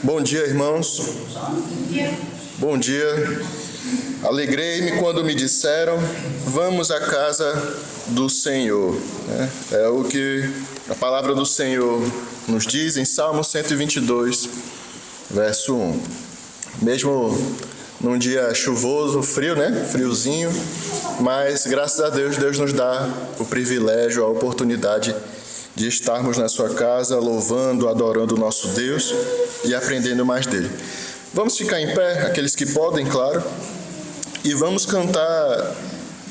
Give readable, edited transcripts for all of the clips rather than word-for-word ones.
Bom dia, irmãos. Bom dia. Alegrei-me quando me disseram, vamos à casa do Senhor. É o que a palavra do Senhor nos diz em Salmo 122, verso 1. Mesmo num dia chuvoso, frio, friozinho, mas graças a Deus, Deus nos dá o privilégio, a oportunidade de estarmos na sua casa, louvando, adorando o nosso Deus e aprendendo mais dele. Vamos ficar em pé, aqueles que podem, claro, e vamos cantar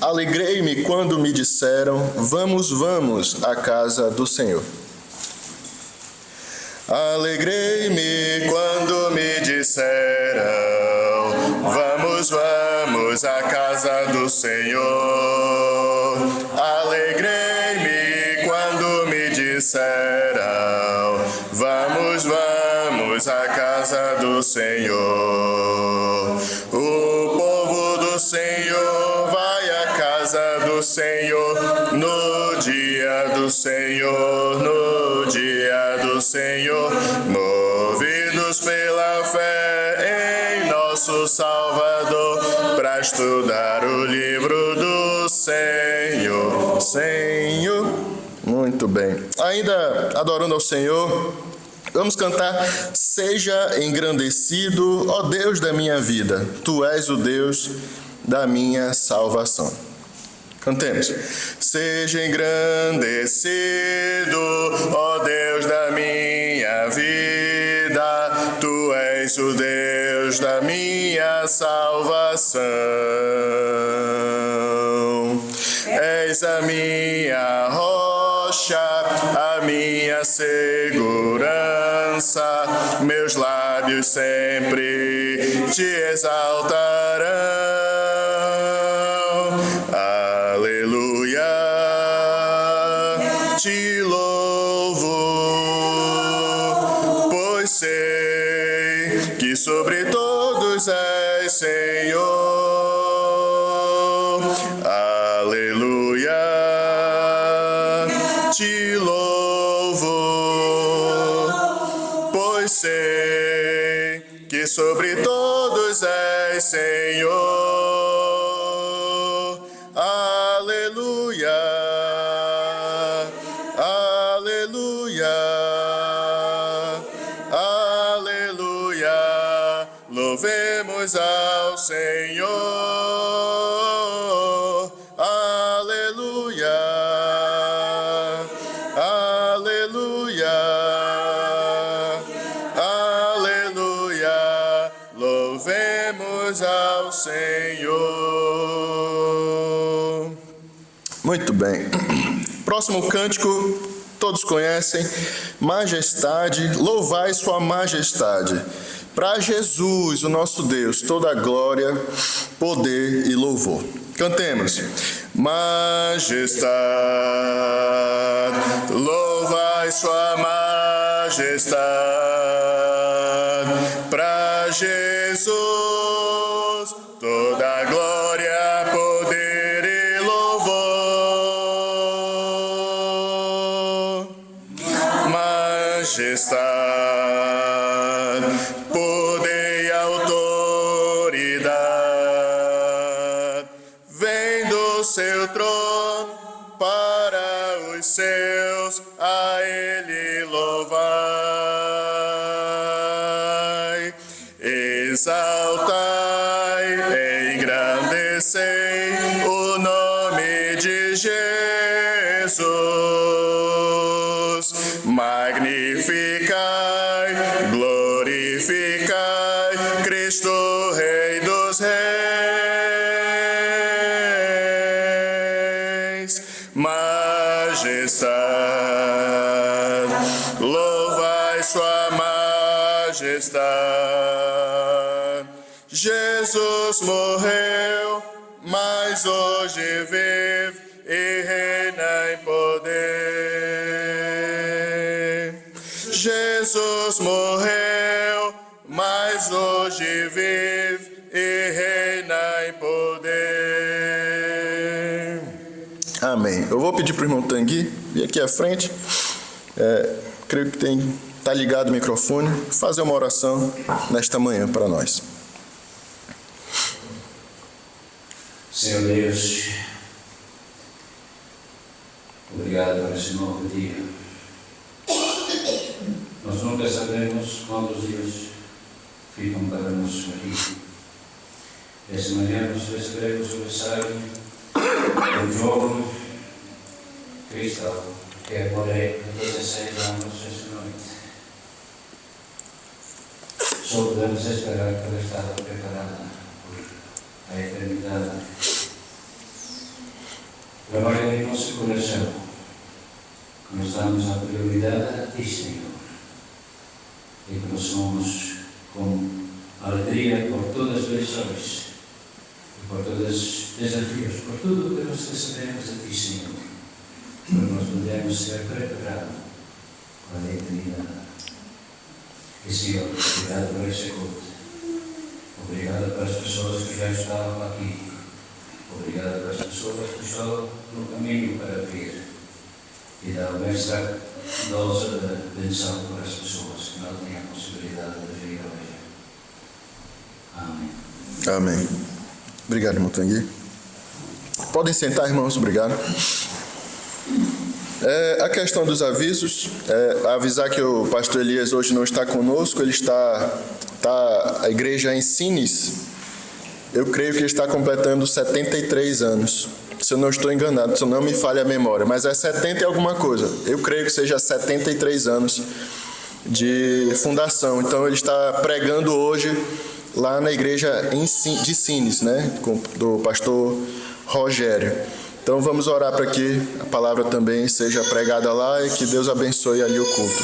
Alegrei-me quando me disseram, vamos, vamos à casa do Senhor. Alegrei-me quando me disseram, vamos, vamos à casa do Senhor. Alegrei-me quando me disseram, vamos, vamos à casa do Senhor. O povo do Senhor vai à casa do Senhor no dia do Senhor, no dia do Senhor, movidos pela fé em nosso Salvador, para estudar o livro do Senhor. Senhor, muito bem. Ainda adorando ao Senhor, vamos cantar Seja engrandecido, ó Deus da minha vida, Tu és o Deus da minha salvação. Cantemos. Seja engrandecido, ó Deus da minha vida, Tu és o Deus da minha salvação. És a minha rocha, a minha segurança, meus lábios sempre te exaltarão. Aleluia, te louvo, pois sei que sobre todos és Senhor. Aleluia, te louvo, pois sei que sobre todos és Senhor. Aleluia, aleluia, aleluia, louvemos ao Senhor. Aleluia, aleluia, aleluia, louvemos ao Senhor. Muito bem. Próximo cântico, todos conhecem, Majestade, louvai sua majestade. Para Jesus, o nosso Deus, toda glória, poder e louvor. Cantemos. Majestade, louvai sua majestade. Para Jesus, toda glória, poder e louvor. Majestade, poder e autoridade, vem do seu trono para os seus, a ele louvai. Exaltai, engrandecei o nome de Jesus. Magnificai, glorificai, Cristo, Rei dos Reis. Majestade, louvai sua majestade. Jesus morreu, mas hoje vive e reina em poder. Jesus morreu, mas hoje vive e reina em poder. Amém. Eu vou pedir para o irmão Tanguy vir aqui à frente. Creio que tem está ligado o microfone, fazer uma oração nesta manhã para nós. Senhor Deus, obrigado por esse novo dia. Nós nunca sabemos quando os dias ficam para nos aqui. Esta manhã nós recebemos o mensagem do jovem cristão que morreu de 16 anos esta noite. Só podemos esperar que ela estava preparada por a eternidade. Trabalha em nosso coração, que nos damos a prioridade a Ti, Senhor, e que nós somos com alegria por todas as lições, e por todos os desafios, por tudo o que nós recebemos a Ti, Senhor, para nós podermos ser preparados para a eternidade. E, Senhor, obrigado por esse culto. Obrigado pelas pessoas que já estavam aqui. Obrigado pelas pessoas que estão no caminho para vir. E dá uma extra dose de benção para as pessoas que não têm a possibilidade de vir hoje. Amém. Amém. Obrigado, irmão Tanguy. Podem sentar, irmãos. Obrigado. A questão dos avisos, avisar que o pastor Elias hoje não está conosco, ele está a igreja em Sines, eu creio que ele está completando 73 anos, se eu não estou enganado, se não me falha a memória, mas é 70 e alguma coisa, eu creio que seja 73 anos de fundação, então ele está pregando hoje lá na igreja de Sines, né, do pastor Rogério. Então vamos orar para que a palavra também seja pregada lá e que Deus abençoe ali o culto.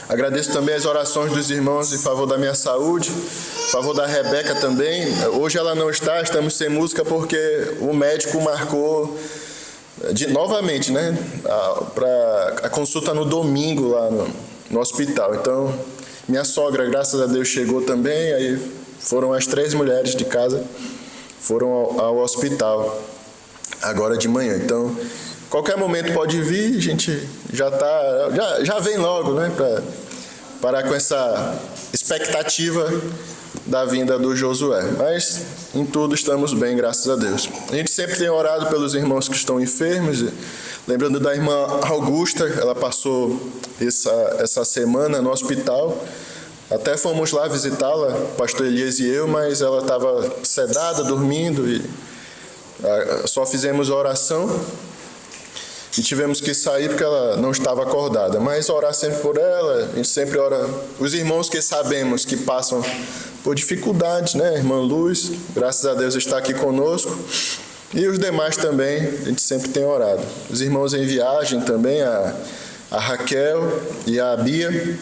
Agradeço também as orações dos irmãos em favor da minha saúde, em favor da Rebeca também. Hoje ela não está, estamos sem música porque o médico marcou novamente, né, para a consulta no domingo lá no hospital. Então, minha sogra, graças a Deus, chegou também, aí foram as 3 mulheres de casa, foram ao hospital agora de manhã. Então, qualquer momento pode vir, a gente já vem logo, né, para parar com essa expectativa da vinda do Josué. Mas em tudo estamos bem, graças a Deus. A gente sempre tem orado pelos irmãos que estão enfermos. Lembrando da irmã Augusta, ela passou essa semana no hospital. Até fomos lá visitá-la, o pastor Elias e eu, mas ela estava sedada, dormindo, e só fizemos a oração e tivemos que sair porque ela não estava acordada. Mas orar sempre por ela, a gente sempre ora. Os irmãos que sabemos que passam por dificuldades, né? Irmã Luz, graças a Deus está aqui conosco. E os demais também, a gente sempre tem orado. Os irmãos em viagem também, a Raquel e a Bia,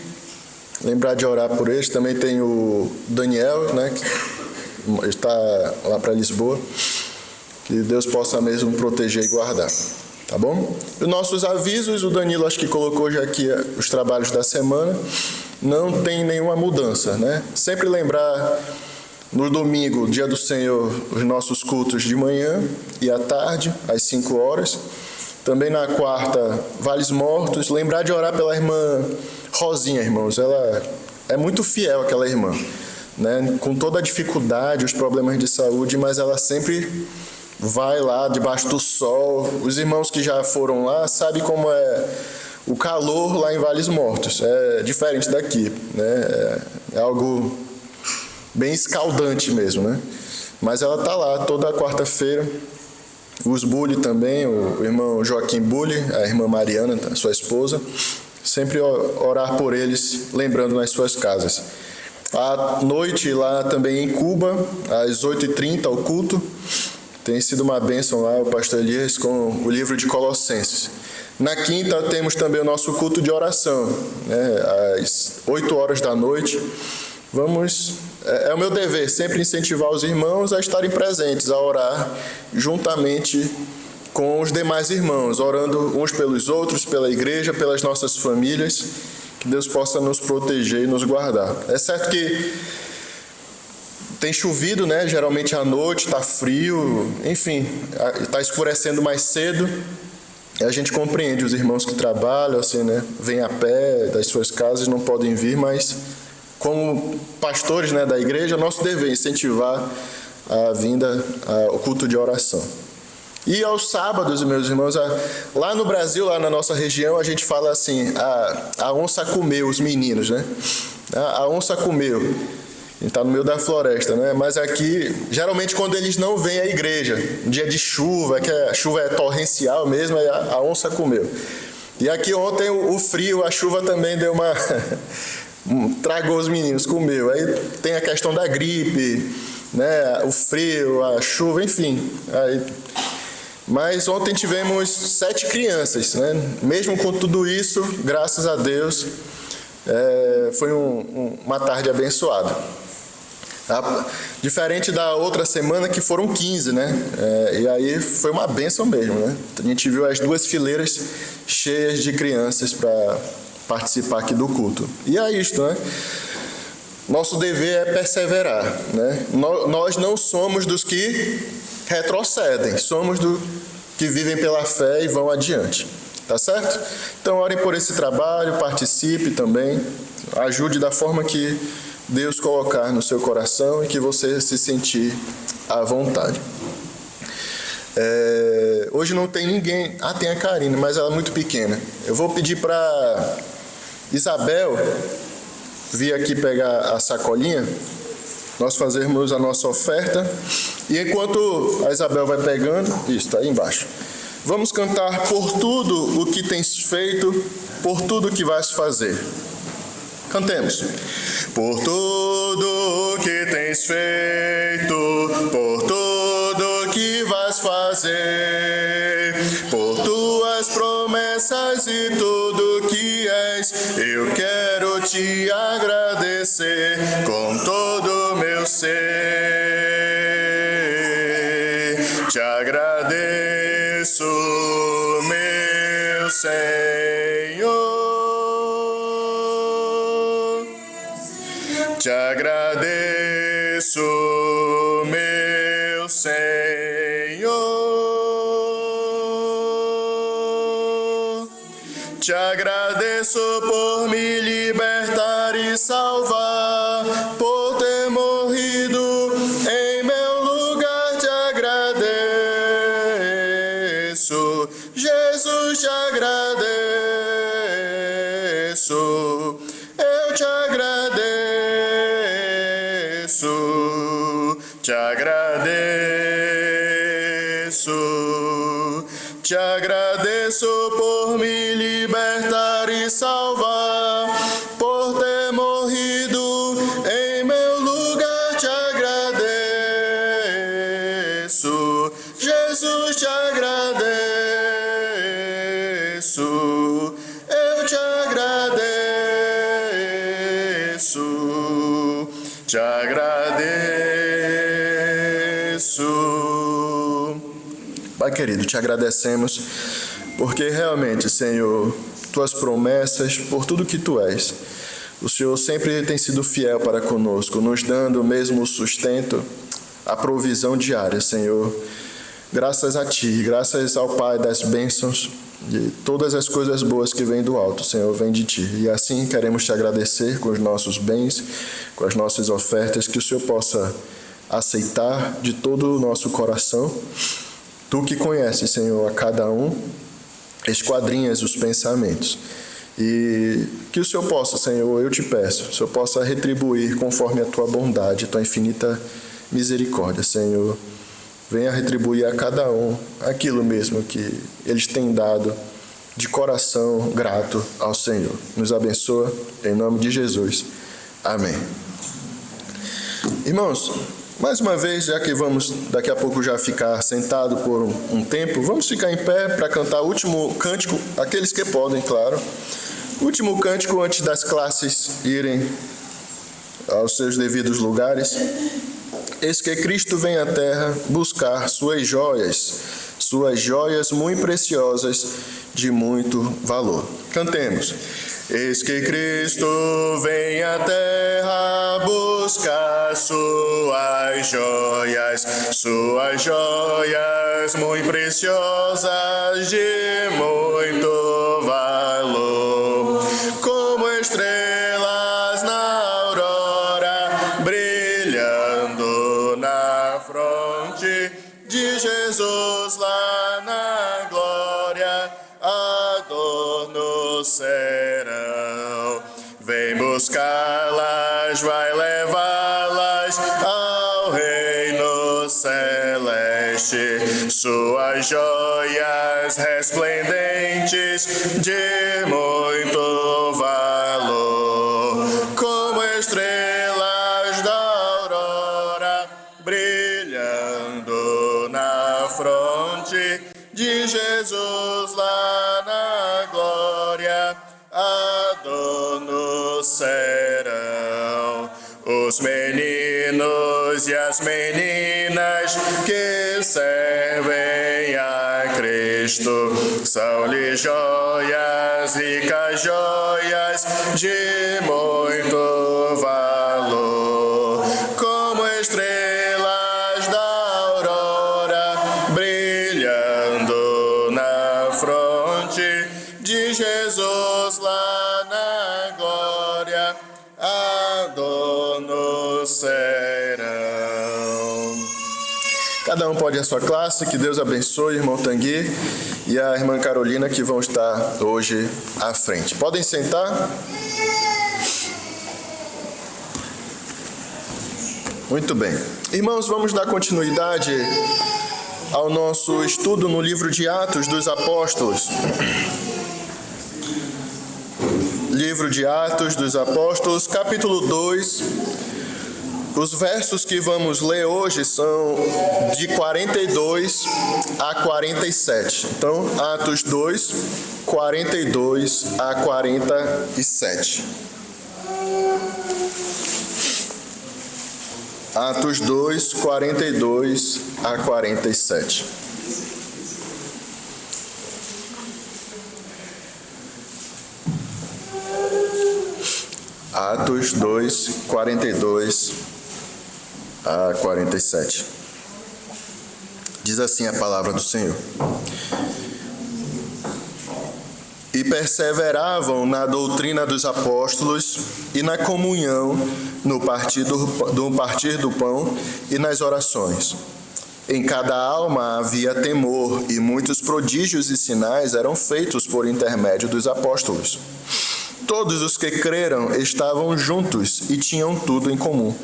lembrar de orar por eles. Também tem o Daniel, né, que está lá para Lisboa. Que Deus possa mesmo proteger e guardar, tá bom? Os nossos avisos, o Danilo acho que colocou já aqui os trabalhos da semana, não tem nenhuma mudança, né? Sempre lembrar no domingo, dia do Senhor, os nossos cultos de manhã e à tarde, às 5 horas. Também na quarta, Vales Mortos, lembrar de orar pela irmã Rosinha, irmãos. Ela é muito fiel, aquela irmã, né? Com toda a dificuldade, os problemas de saúde, mas ela sempre vai lá debaixo do sol. Os irmãos que já foram lá sabem como é o calor lá em Vales Mortos. É diferente daqui, né? É algo bem escaldante mesmo, né? Mas ela está lá toda quarta-feira. Os Bulli também, o irmão Joaquim Bulli, a irmã Mariana, sua esposa, sempre orar por eles, lembrando nas suas casas. À noite lá também em Cuba, às 8h30, o culto. Tem sido uma bênção lá o pastor Elias com o livro de Colossenses. Na quinta temos também o nosso culto de oração, né, às 8 horas da noite. É o meu dever sempre incentivar os irmãos a estarem presentes, a orar juntamente com os demais irmãos, orando uns pelos outros, pela igreja, pelas nossas famílias, que Deus possa nos proteger e nos guardar. É certo que tem chovido, né? Geralmente à noite, está frio, enfim, está escurecendo mais cedo. A gente compreende os irmãos que trabalham, assim, né, vêm a pé das suas casas, não podem vir, mas como pastores, né, da igreja, nosso dever é incentivar a vinda ao culto de oração. E aos sábados, meus irmãos, lá no Brasil, lá na nossa região, a gente fala assim, a onça comeu os meninos, né? A onça comeu. A gente está no meio da floresta, né? Mas aqui, geralmente quando eles não vêm à igreja, um dia de chuva, que a chuva é torrencial mesmo, aí a onça comeu. E aqui ontem o frio, a chuva também deu uma... tragou os meninos, comeu. Aí tem a questão da gripe, né? O frio, a chuva, enfim. Mas ontem tivemos 7 crianças, né? Mesmo com tudo isso, graças a Deus, foi uma tarde abençoada. Diferente da outra semana que foram 15, né? E aí foi uma bênção mesmo, né? A gente viu as 2 fileiras cheias de crianças para participar aqui do culto. E é isto, né? Nosso dever é perseverar, né? Nós não somos dos que retrocedem, somos dos que vivem pela fé e vão adiante, tá certo? Então orem por esse trabalho, participe também, ajude da forma que Deus colocar no seu coração e que você se sentir à vontade. Hoje não tem ninguém, tem a Karine, mas ela é muito pequena. Eu vou pedir para Isabel vir aqui pegar a sacolinha, nós fazermos a nossa oferta, e enquanto a Isabel vai pegando, isso, está aí embaixo, vamos cantar por tudo o que tens feito, por tudo o que vais fazer. Cantemos. Por tudo o que tens feito, por tudo o que vais fazer, por tuas promessas e tudo que és, eu quero te agradecer com todo o meu ser. Te agradeço, meu Senhor. Te agradeço, meu Senhor. Te agradeço por me libertar e salvar, por ter morrido em meu lugar. Te agradeço, Jesus, te agradeço. Eu te agradeço, te agradeço, te agradeço por me libertar e salvar, por ter morrido em meu lugar. Te agradeço, Jesus, te agradeço, eu te agradeço, te agradeço. Pai querido, te agradecemos porque realmente, Senhor, tuas promessas, por tudo que tu és, o Senhor sempre tem sido fiel para conosco, nos dando mesmo o sustento, a provisão diária, Senhor. Graças a ti, graças ao Pai das bênçãos, de todas as coisas boas que vêm do alto, Senhor, vêm de ti. E assim queremos te agradecer com os nossos bens, com as nossas ofertas, que o Senhor possa aceitar de todo o nosso coração. Tu que conheces, Senhor, a cada um, esquadrinhas os pensamentos. E que o Senhor possa, Senhor, eu te peço, o Senhor possa retribuir conforme a tua bondade, a tua infinita misericórdia, Senhor. Venha retribuir a cada um aquilo mesmo que eles têm dado de coração grato ao Senhor. Nos abençoa, em nome de Jesus. Amém. Irmãos, mais uma vez, já que vamos daqui a pouco já ficar sentado por um tempo, vamos ficar em pé para cantar o último cântico, aqueles que podem, claro. O último cântico antes das classes irem aos seus devidos lugares. Eis que Cristo vem à terra buscar suas joias muito preciosas, de muito valor. Cantemos. Eis que Cristo vem à terra buscar suas joias muito preciosas de muito valor, como estrelas na aurora, brilhando na fronte de Jesus lá na glória, adorno serão. Vem buscá-las, vai levá-las ao reino celeste, suas joias resplendentes de muito valor, como estrelas da aurora, brilhando na fronte de Jesus lá na glória, adorno serão. Os meninos e as meninas que servem a Cristo são-lhe joias, ricas joias de muito valor, como estrelas da aurora, brilhando na fronte de Jesus lá na glória, adorno serão. Cada um pode ir à sua classe. Que Deus abençoe, irmão Tanguy e a irmã Carolina, que vão estar hoje à frente. Podem sentar. Muito bem. Irmãos, vamos dar continuidade ao nosso estudo no livro de Atos dos Apóstolos. Livro de Atos dos Apóstolos, capítulo 2. Os versos que vamos ler hoje são de 42 a 47. Então, Atos 2, 42 a 47. Atos 2, 42 a 47. Atos 2, 42 a 47. Diz assim a palavra do Senhor. E perseveravam na doutrina dos apóstolos e na comunhão, no partir do pão e nas orações. Em cada alma havia temor, e muitos prodígios e sinais eram feitos por intermédio dos apóstolos. Todos os que creram estavam juntos e tinham tudo em comum.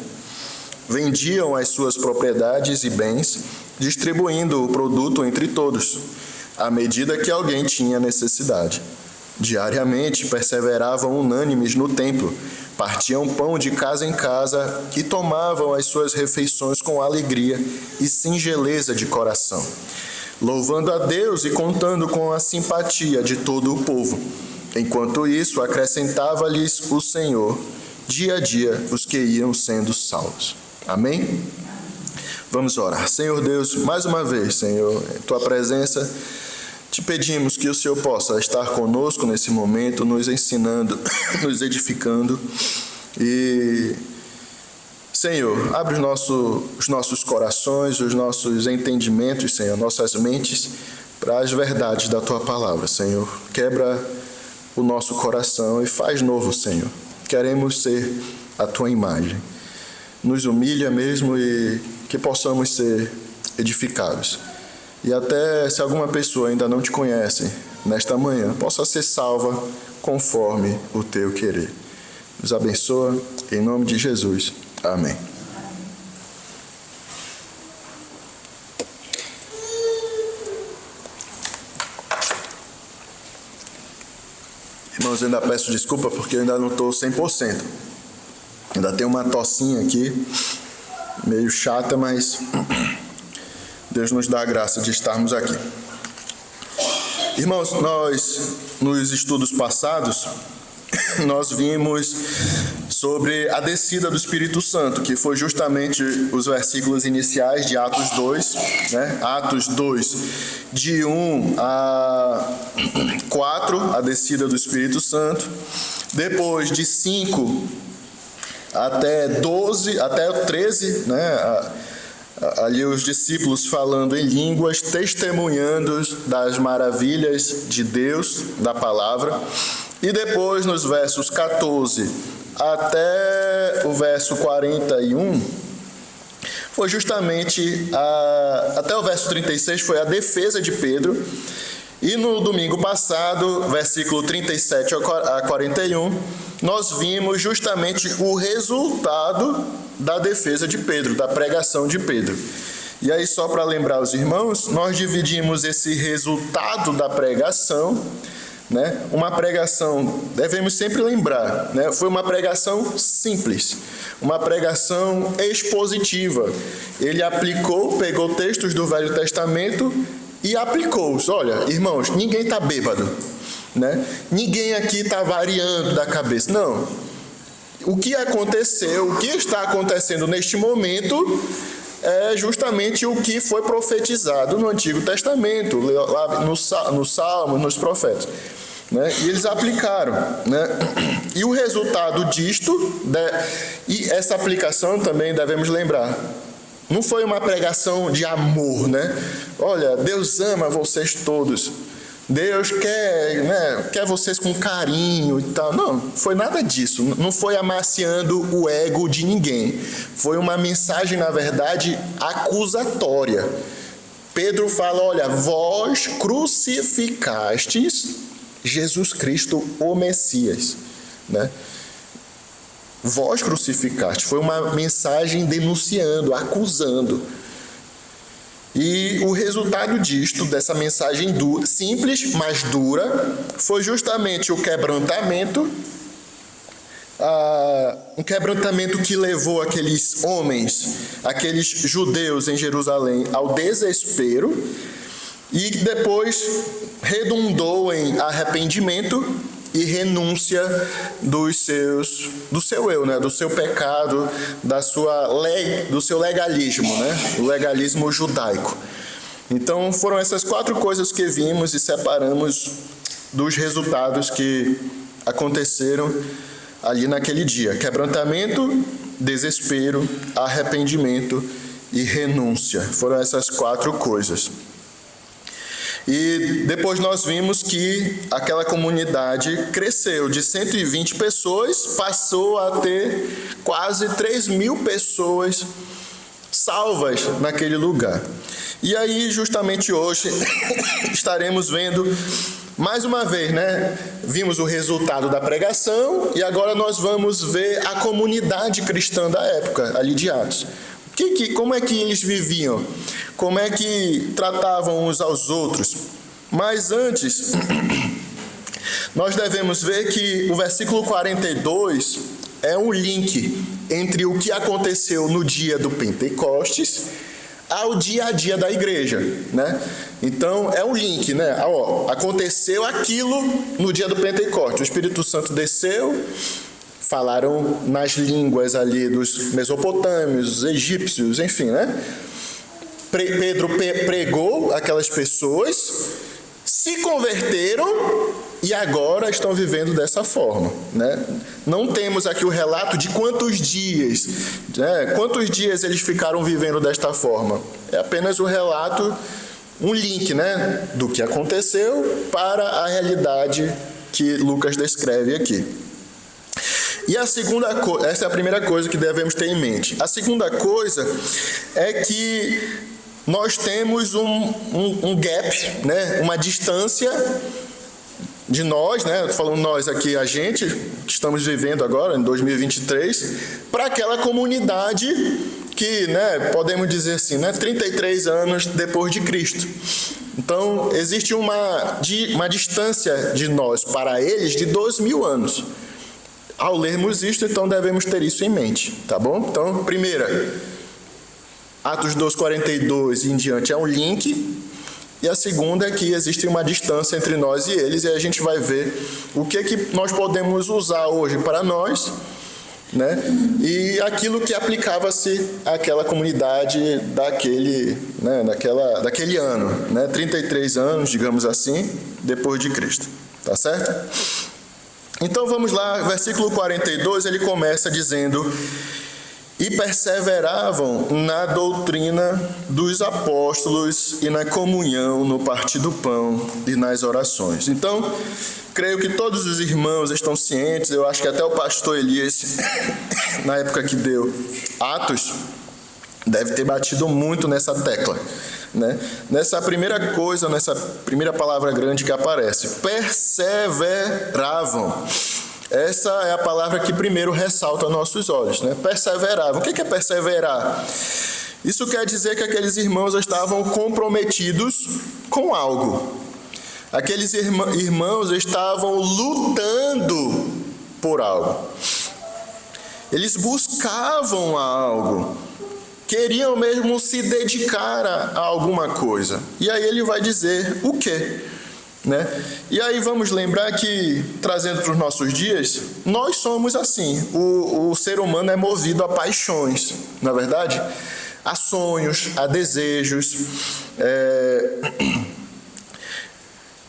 Vendiam as suas propriedades e bens, distribuindo o produto entre todos, à medida que alguém tinha necessidade. Diariamente perseveravam unânimes no templo, partiam pão de casa em casa e tomavam as suas refeições com alegria e singeleza de coração, louvando a Deus e contando com a simpatia de todo o povo. Enquanto isso, acrescentava-lhes o Senhor, dia a dia, os que iam sendo salvos. Amém? Vamos orar. Senhor Deus, mais uma vez, Senhor, em Tua presença, te pedimos que o Senhor possa estar conosco nesse momento, nos ensinando, nos edificando. E, Senhor, abre os nossos corações, os nossos entendimentos, Senhor, nossas mentes, para as verdades da Tua palavra, Senhor. Quebra o nosso coração e faz novo, Senhor. Queremos ser a Tua imagem. Nos humilha mesmo e que possamos ser edificados. E até se alguma pessoa ainda não te conhece, nesta manhã, possa ser salva conforme o Teu querer. Nos abençoa, em nome de Jesus. Amém. Irmãos, eu ainda peço desculpa porque eu ainda não estou 100%. Ainda tem uma tossinha aqui, meio chata, mas Deus nos dá a graça de estarmos aqui. Irmãos, nós, nos estudos passados, nós vimos sobre a descida do Espírito Santo, que foi justamente os versículos iniciais de Atos 2, né? Atos 2, de 1 a 4, a descida do Espírito Santo. Depois de 5 até 12, até 13, né? Ali os discípulos falando em línguas, testemunhando das maravilhas de Deus, da palavra. E depois, nos versos 14 até o verso 41, foi justamente, até o verso 36, foi a defesa de Pedro. E no domingo passado, versículo 37 a 41, nós vimos justamente o resultado da defesa de Pedro, da pregação de Pedro. E aí, só para lembrar os irmãos, nós dividimos esse resultado da pregação, né? Uma pregação, devemos sempre lembrar, né? Foi uma pregação simples, uma pregação expositiva. Ele pegou textos do Velho Testamento e aplicou-os. Olha, irmãos, ninguém está bêbado, né? Ninguém aqui está variando da cabeça. Não. O que aconteceu, o que está acontecendo neste momento é justamente o que foi profetizado no Antigo Testamento, lá no Salmo, nos profetas, né? E eles aplicaram, né? E o resultado disto, e essa aplicação também devemos lembrar, não foi uma pregação de amor, né? Olha, Deus ama vocês todos. Deus quer, né, quer vocês com carinho e tal. Não, foi nada disso. Não foi amaciando o ego de ninguém. Foi uma mensagem, na verdade, acusatória. Pedro fala, olha, vós crucificastes Jesus Cristo, o Messias, né? Vós crucificaste. Foi uma mensagem denunciando, acusando. E o resultado disto, dessa mensagem dura, simples, mas dura, foi justamente o quebrantamento, um quebrantamento que levou aqueles homens, aqueles judeus em Jerusalém ao desespero, e que depois redundou em arrependimento e renúncia do seu eu, né? Do seu pecado, do seu legalismo, né? O legalismo judaico. Então foram essas 4 coisas que vimos e separamos dos resultados que aconteceram ali naquele dia: quebrantamento, desespero, arrependimento e renúncia. Foram essas 4 coisas. E depois nós vimos que aquela comunidade cresceu de 120 pessoas, passou a ter quase 3.000 pessoas salvas naquele lugar. E aí, justamente hoje, estaremos vendo mais uma vez, né? Vimos o resultado da pregação e agora nós vamos ver a comunidade cristã da época, ali de Atos. Como é que eles viviam? Como é que tratavam uns aos outros? Mas antes, nós devemos ver que o versículo 42 é um link entre o que aconteceu no dia do Pentecostes ao dia a dia da igreja, né? Então, é um link, né? Aconteceu aquilo no dia do Pentecostes. O Espírito Santo desceu, falaram nas línguas ali dos mesopotâmios, dos egípcios, enfim, né? Pedro pregou aquelas pessoas, se converteram e agora estão vivendo dessa forma, né? Não temos aqui o relato de quantos dias, né? Quantos dias eles ficaram vivendo desta forma. É apenas o relato, um link, né? Do que aconteceu para a realidade que Lucas descreve aqui. E a segunda coisa, essa é a primeira coisa que devemos ter em mente. A segunda coisa é que nós temos um gap, né? Uma distância de nós, né? Estou falando nós aqui, a gente, que estamos vivendo agora, em 2023, para aquela comunidade que, né, podemos dizer assim, né, 33 anos depois de Cristo. Então, existe uma distância de nós para eles de 2.000 anos. Ao lermos isto, então, devemos ter isso em mente, tá bom? Então, primeira, Atos 2:42 em diante é um link, e a segunda é que existe uma distância entre nós e eles, e a gente vai ver o que nós podemos usar hoje para nós né? E aquilo que aplicava-se àquela comunidade daquele, né, daquele ano, né? 33 anos, digamos assim, depois de Cristo, tá certo? Então vamos lá, versículo 42, ele começa dizendo: e perseveravam na doutrina dos apóstolos e na comunhão, no partir do pão e nas orações. Então, creio que todos os irmãos estão cientes, eu acho que até o pastor Elias, na época que deu Atos, deve ter batido muito nessa tecla, né? Nessa primeira coisa, nessa primeira palavra grande que aparece, perseveravam. Essa é a palavra que primeiro ressalta aos nossos olhos, né? Perseveravam. O que é perseverar? Isso quer dizer que aqueles irmãos estavam comprometidos com algo. Aqueles irmãos estavam lutando por algo. Eles buscavam algo. Queriam mesmo se dedicar a alguma coisa. E aí ele vai dizer o quê? Né? E aí vamos lembrar que, trazendo para os nossos dias, nós somos assim. O ser humano é movido a paixões, não é verdade? A sonhos, a desejos.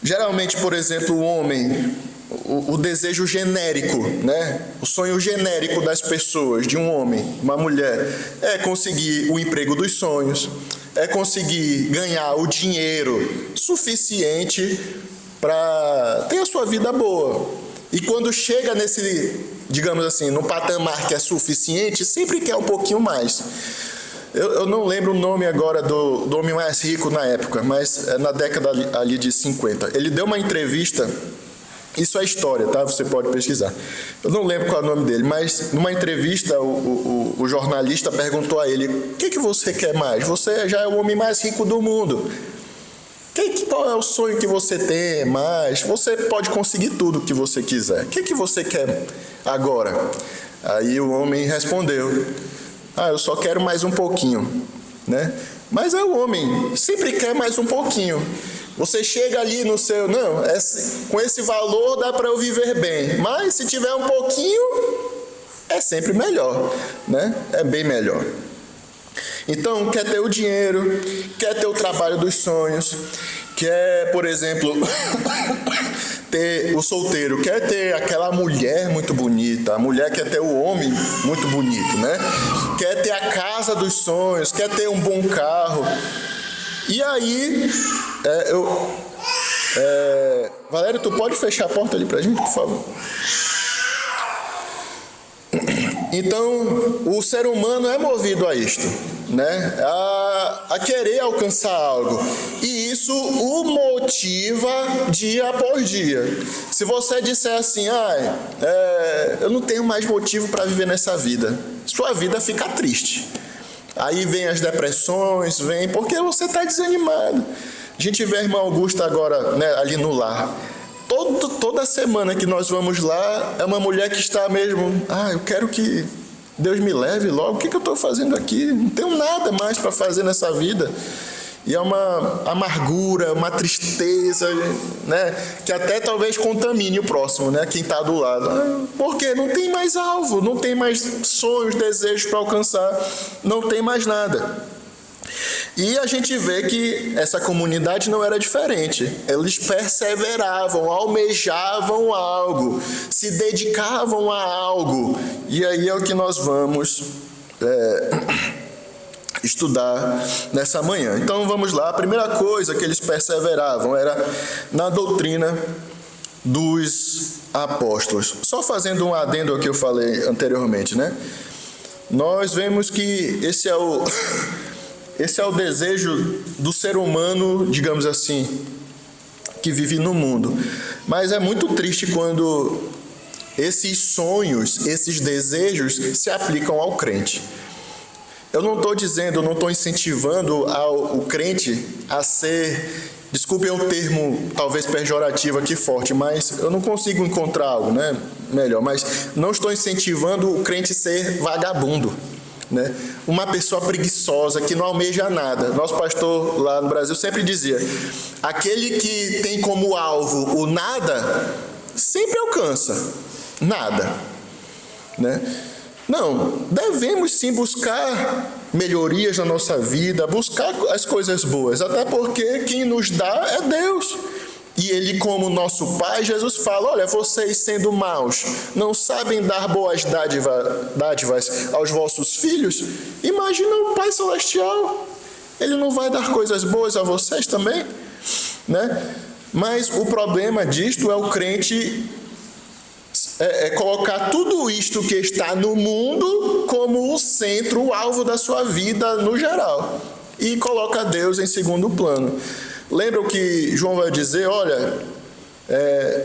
Geralmente, por exemplo, o homem, o desejo genérico, né? O sonho genérico das pessoas, de um homem, uma mulher, é conseguir o emprego dos sonhos, é conseguir ganhar o dinheiro suficiente para ter a sua vida boa. E quando chega nesse, digamos assim, no patamar que é suficiente, sempre quer um pouquinho mais. Eu não lembro o nome agora do homem mais rico na época, mas é na década ali de 50. Ele deu uma entrevista, isso é história, tá? Você pode pesquisar. Eu não lembro qual é o nome dele, mas numa entrevista o jornalista perguntou a ele: o que você quer mais? Você já é o homem mais rico do mundo. Qual é o sonho que você tem mais? Você pode conseguir tudo o que você quiser. O que você quer agora? Aí o homem respondeu: eu só quero mais um pouquinho, né? Mas é o homem, sempre quer mais um pouquinho. Você chega ali no seu, não, com esse valor dá para eu viver bem, mas se tiver um pouquinho, é sempre melhor, né? É bem melhor. Então, quer ter o dinheiro, quer ter o trabalho dos sonhos, quer, por exemplo, ter o solteiro, quer ter aquela mulher muito bonita, a mulher quer ter o homem muito bonito, né? Quer ter a casa dos sonhos, quer ter um bom carro. E aí, Valério, tu pode fechar a porta ali pra gente, por favor? Então, o ser humano é movido a isto, né? A querer alcançar algo. E isso o motiva dia após dia. Se você disser assim, eu não tenho mais motivo para viver nessa vida, sua vida fica triste. Aí vem as depressões, porque você está desanimado. A gente vê a irmã Augusta agora, né, ali no lar. Toda semana que nós vamos lá, é uma mulher que está mesmo, eu quero que Deus me leve logo, o que eu estou fazendo aqui? Não tenho nada mais para fazer nessa vida. E é uma amargura, uma tristeza, né, que até talvez contamine o próximo, né, quem está do lado. Porque não tem mais alvo, não tem mais sonhos, desejos para alcançar, não tem mais nada. E a gente vê que essa comunidade não era diferente. Eles perseveravam, almejavam algo, se dedicavam a algo. E aí é o que nós vamos estudar nessa manhã. Então vamos lá. A primeira coisa que eles perseveravam era na doutrina dos apóstolos. Só fazendo um adendo ao que eu falei anteriormente, né? Nós vemos que esse é o desejo do ser humano, digamos assim, que vive no mundo. Mas é muito triste quando esses sonhos, esses desejos se aplicam ao crente. Eu não estou incentivando o crente a ser, desculpem o termo talvez pejorativo aqui forte, mas eu não consigo encontrar algo, né, melhor, mas não estou incentivando o crente a ser vagabundo, né? Uma pessoa preguiçosa que não almeja nada. Nosso pastor lá no Brasil sempre dizia: aquele que tem como alvo o nada sempre alcança nada, né? Não, devemos sim buscar melhorias na nossa vida, buscar as coisas boas, até porque quem nos dá é Deus. E Ele, como nosso Pai, Jesus fala, olha, vocês sendo maus, não sabem dar boas dádivas aos vossos filhos? Imagina o Pai Celestial, Ele não vai dar coisas boas a vocês também? Né? Mas o problema disto é o crente colocar tudo isto que está no mundo como o centro, o alvo da sua vida no geral. E coloca Deus em segundo plano. Lembra o que João vai dizer? Olha,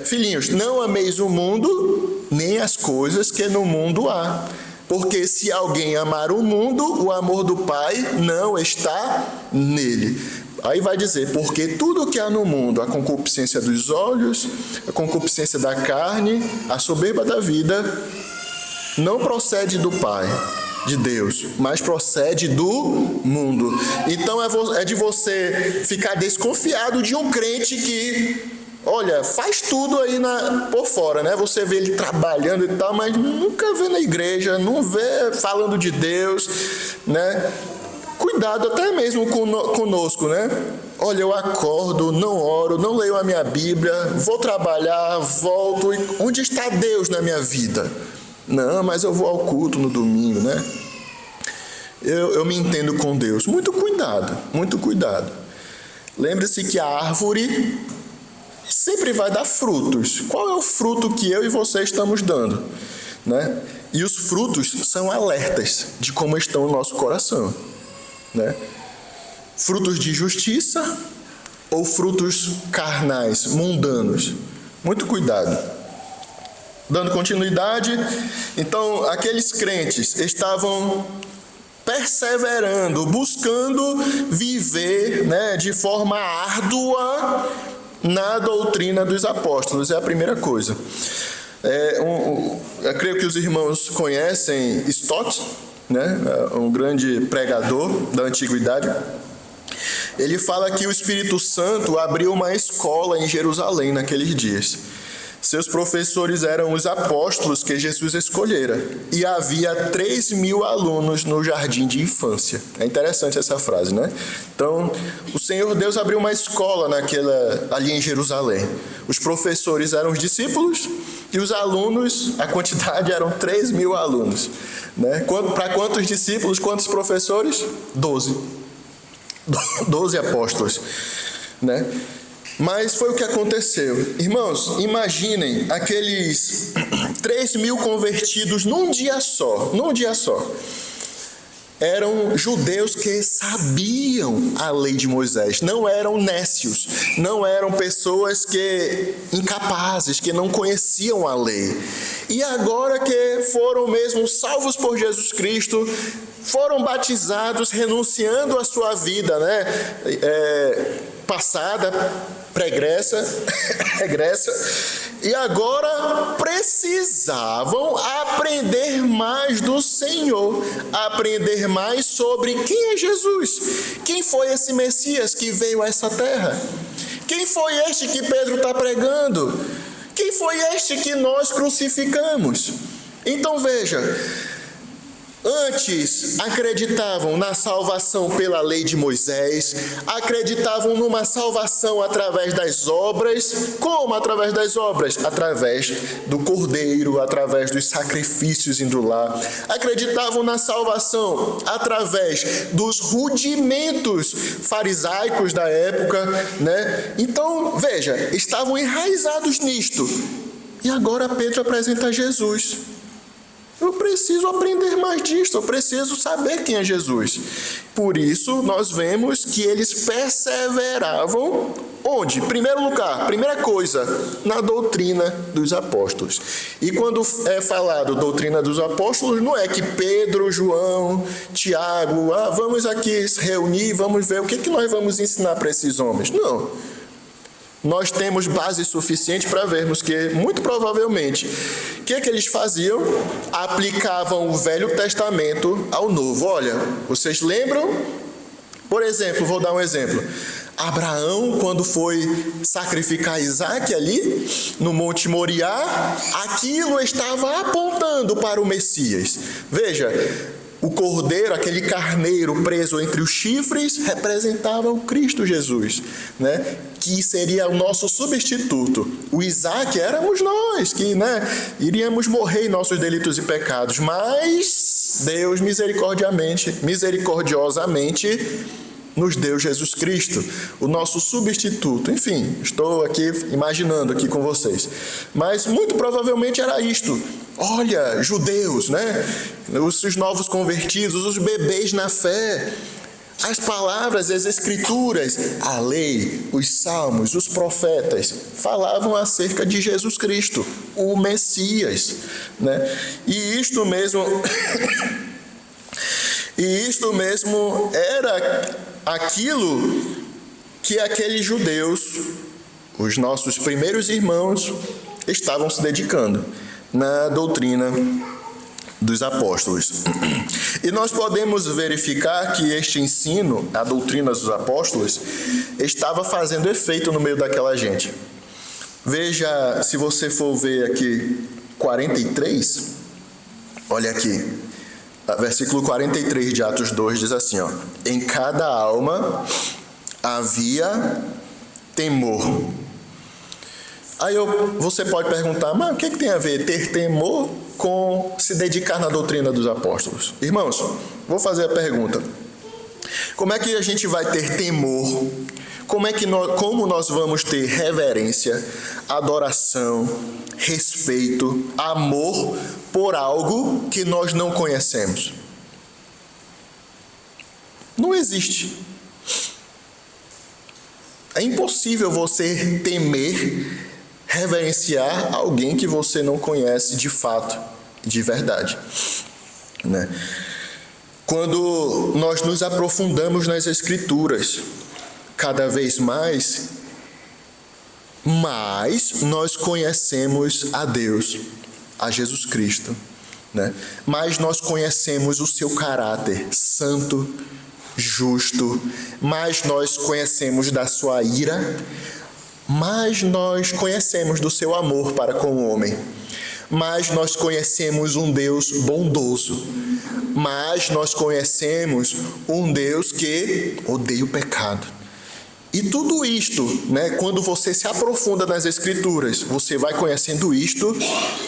filhinhos, não ameis o mundo, nem as coisas que no mundo há. Porque se alguém amar o mundo, o amor do Pai não está nele. Aí vai dizer, porque tudo que há no mundo, a concupiscência dos olhos, a concupiscência da carne, a soberba da vida, não procede do Pai, de Deus, mas procede do mundo. Então é de você ficar desconfiado de um crente que, olha, faz tudo aí por fora, né? Você vê ele trabalhando e tal, mas nunca vê na igreja, não vê falando de Deus, né? Cuidado até mesmo conosco, né? Olha, eu acordo, não oro, não leio a minha Bíblia, vou trabalhar, volto. Onde está Deus na minha vida? Não, mas eu vou ao culto no domingo, né? Eu me entendo com Deus. Muito cuidado, muito cuidado. Lembre-se que a árvore sempre vai dar frutos. Qual é o fruto que eu e você estamos dando? Né? E os frutos são alertas de como estão o nosso coração. Né? Frutos de justiça ou frutos carnais, mundanos? Muito cuidado. Dando continuidade, então aqueles crentes estavam perseverando, buscando viver, né, de forma árdua na doutrina dos apóstolos, é a primeira coisa. Eu creio que os irmãos conhecem Stott, né, um grande pregador da antiguidade. Ele fala que o Espírito Santo abriu uma escola em Jerusalém naqueles dias. Seus professores eram os apóstolos que Jesus escolhera. E havia 3.000 alunos no jardim de infância. É interessante essa frase, né? Então, o Senhor Deus abriu uma escola ali em Jerusalém. Os professores eram os discípulos e os alunos, a quantidade eram 3.000 alunos. Né? Para quantos discípulos, quantos professores? 12. 12 apóstolos. Né? Mas foi o que aconteceu. Irmãos, imaginem aqueles 3.000 convertidos num dia só. Eram judeus que sabiam a lei de Moisés, não eram nécios, não eram pessoas incapazes, que não conheciam a lei. E agora que foram mesmo salvos por Jesus Cristo, foram batizados, renunciando à sua vida, né? Passada, regressa, e agora precisavam aprender mais do Senhor, aprender mais sobre quem é Jesus, quem foi esse Messias que veio a essa terra, quem foi este que Pedro está pregando, quem foi este que nós crucificamos. Então veja, antes acreditavam na salvação pela lei de Moisés, acreditavam numa salvação através das obras. Como através das obras? Através do Cordeiro, através dos sacrifícios indo lá. Acreditavam na salvação através dos rudimentos farisaicos da época, né? Então, veja, estavam enraizados nisto. E agora Pedro apresenta Jesus. Eu preciso aprender mais disso, eu preciso saber quem é Jesus. Por isso, nós vemos que eles perseveravam onde? Primeiro lugar, primeira coisa, na doutrina dos apóstolos. E quando é falado doutrina dos apóstolos, não é que Pedro, João, Tiago, vamos aqui se reunir, vamos ver o que nós vamos ensinar para esses homens. Não. Nós temos base suficiente para vermos que, muito provavelmente, o que eles faziam? Aplicavam o Velho Testamento ao Novo. Olha, vocês lembram Por exemplo, vou dar um exemplo. Abraão, quando foi sacrificar Isaac ali no Monte Moriá, aquilo estava apontando para o Messias. Veja, o cordeiro, aquele carneiro preso entre os chifres, representava o Cristo Jesus, né? Que seria o nosso substituto. O Isaac éramos nós, que, né, iríamos morrer em nossos delitos e pecados, mas Deus misericordiosamente nos deu Jesus Cristo, o nosso substituto. Enfim, estou aqui imaginando aqui com vocês. Mas muito provavelmente era isto. Olha, judeus, né? Os novos convertidos, os bebês na fé. As palavras, as escrituras, a lei, os salmos, os profetas falavam acerca de Jesus Cristo, o Messias, né? E isto mesmo era aquilo que aqueles judeus, os nossos primeiros irmãos, estavam se dedicando na doutrina dos apóstolos. E nós podemos verificar que este ensino, a doutrina dos apóstolos, estava fazendo efeito no meio daquela gente. Veja, se você for ver aqui 43, olha aqui, versículo 43 de Atos 2 diz assim, ó: em cada alma havia temor. Aí você pode perguntar, mas o que tem a ver ter temor com se dedicar na doutrina dos apóstolos? Irmãos, vou fazer a pergunta. Como é que a gente vai ter temor? Como nós vamos ter reverência, adoração, respeito, amor por algo que nós não conhecemos? Não existe. É impossível você temer, reverenciar alguém que você não conhece de fato, de verdade, né? Quando nós nos aprofundamos nas Escrituras, cada vez mais nós conhecemos a Deus, a Jesus Cristo, né? Mais nós conhecemos o seu caráter santo, justo, mais nós conhecemos da sua ira, mais nós conhecemos do seu amor para com o homem, mais nós conhecemos um Deus bondoso, mais nós conhecemos um Deus que odeia o pecado. E tudo isto, né, quando você se aprofunda nas Escrituras, você vai conhecendo isto,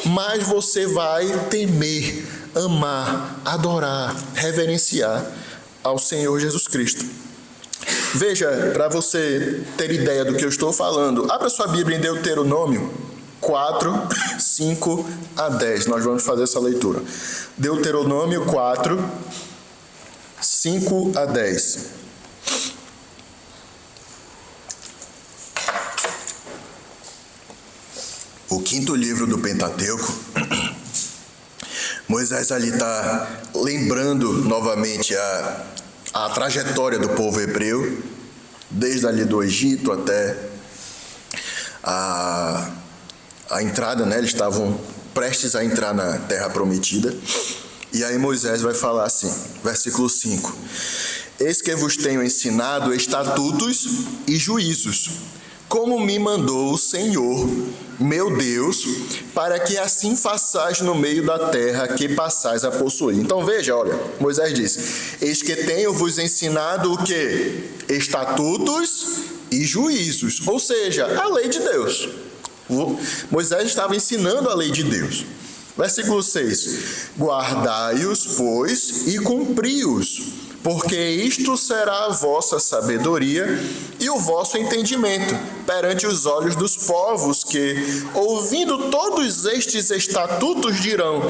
mas você vai temer, amar, adorar, reverenciar ao Senhor Jesus Cristo. Veja, para você ter ideia do que eu estou falando, abra sua Bíblia em Deuteronômio 4, 5 a 10. Nós vamos fazer essa leitura. Deuteronômio 4, 5 a 10. O quinto livro do Pentateuco, Moisés ali está lembrando novamente a trajetória do povo hebreu, desde ali do Egito até a entrada, né? Eles estavam prestes a entrar na terra prometida. E aí Moisés vai falar assim, versículo 5: eis que vos tenho ensinado estatutos e juízos, como me mandou o Senhor, meu Deus, para que assim façais no meio da terra que passais a possuir. Então veja, olha, Moisés diz: eis que tenho-vos ensinado o quê? Estatutos e juízos, ou seja, a lei de Deus. Moisés estava ensinando a lei de Deus. Versículo 6: guardai-os, pois, e cumpri-os, porque isto será a vossa sabedoria e o vosso entendimento perante os olhos dos povos que, ouvindo todos estes estatutos, dirão: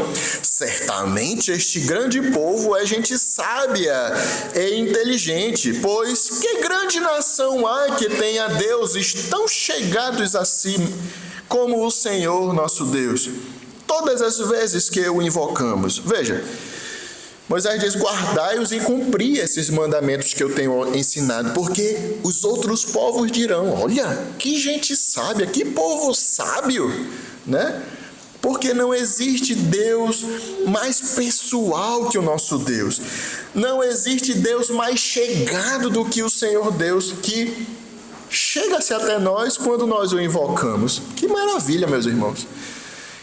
certamente este grande povo é gente sábia e inteligente, pois que grande nação há que tenha deuses tão chegados a si como o Senhor nosso Deus, todas as vezes que o invocamos. Veja, Moisés diz: guardai-os e cumpri esses mandamentos que eu tenho ensinado, porque os outros povos dirão: olha, que gente sábia, que povo sábio, né? Porque não existe Deus mais pessoal que o nosso Deus. Não existe Deus mais chegado do que o Senhor Deus, que chega-se até nós quando nós o invocamos. Que maravilha, meus irmãos.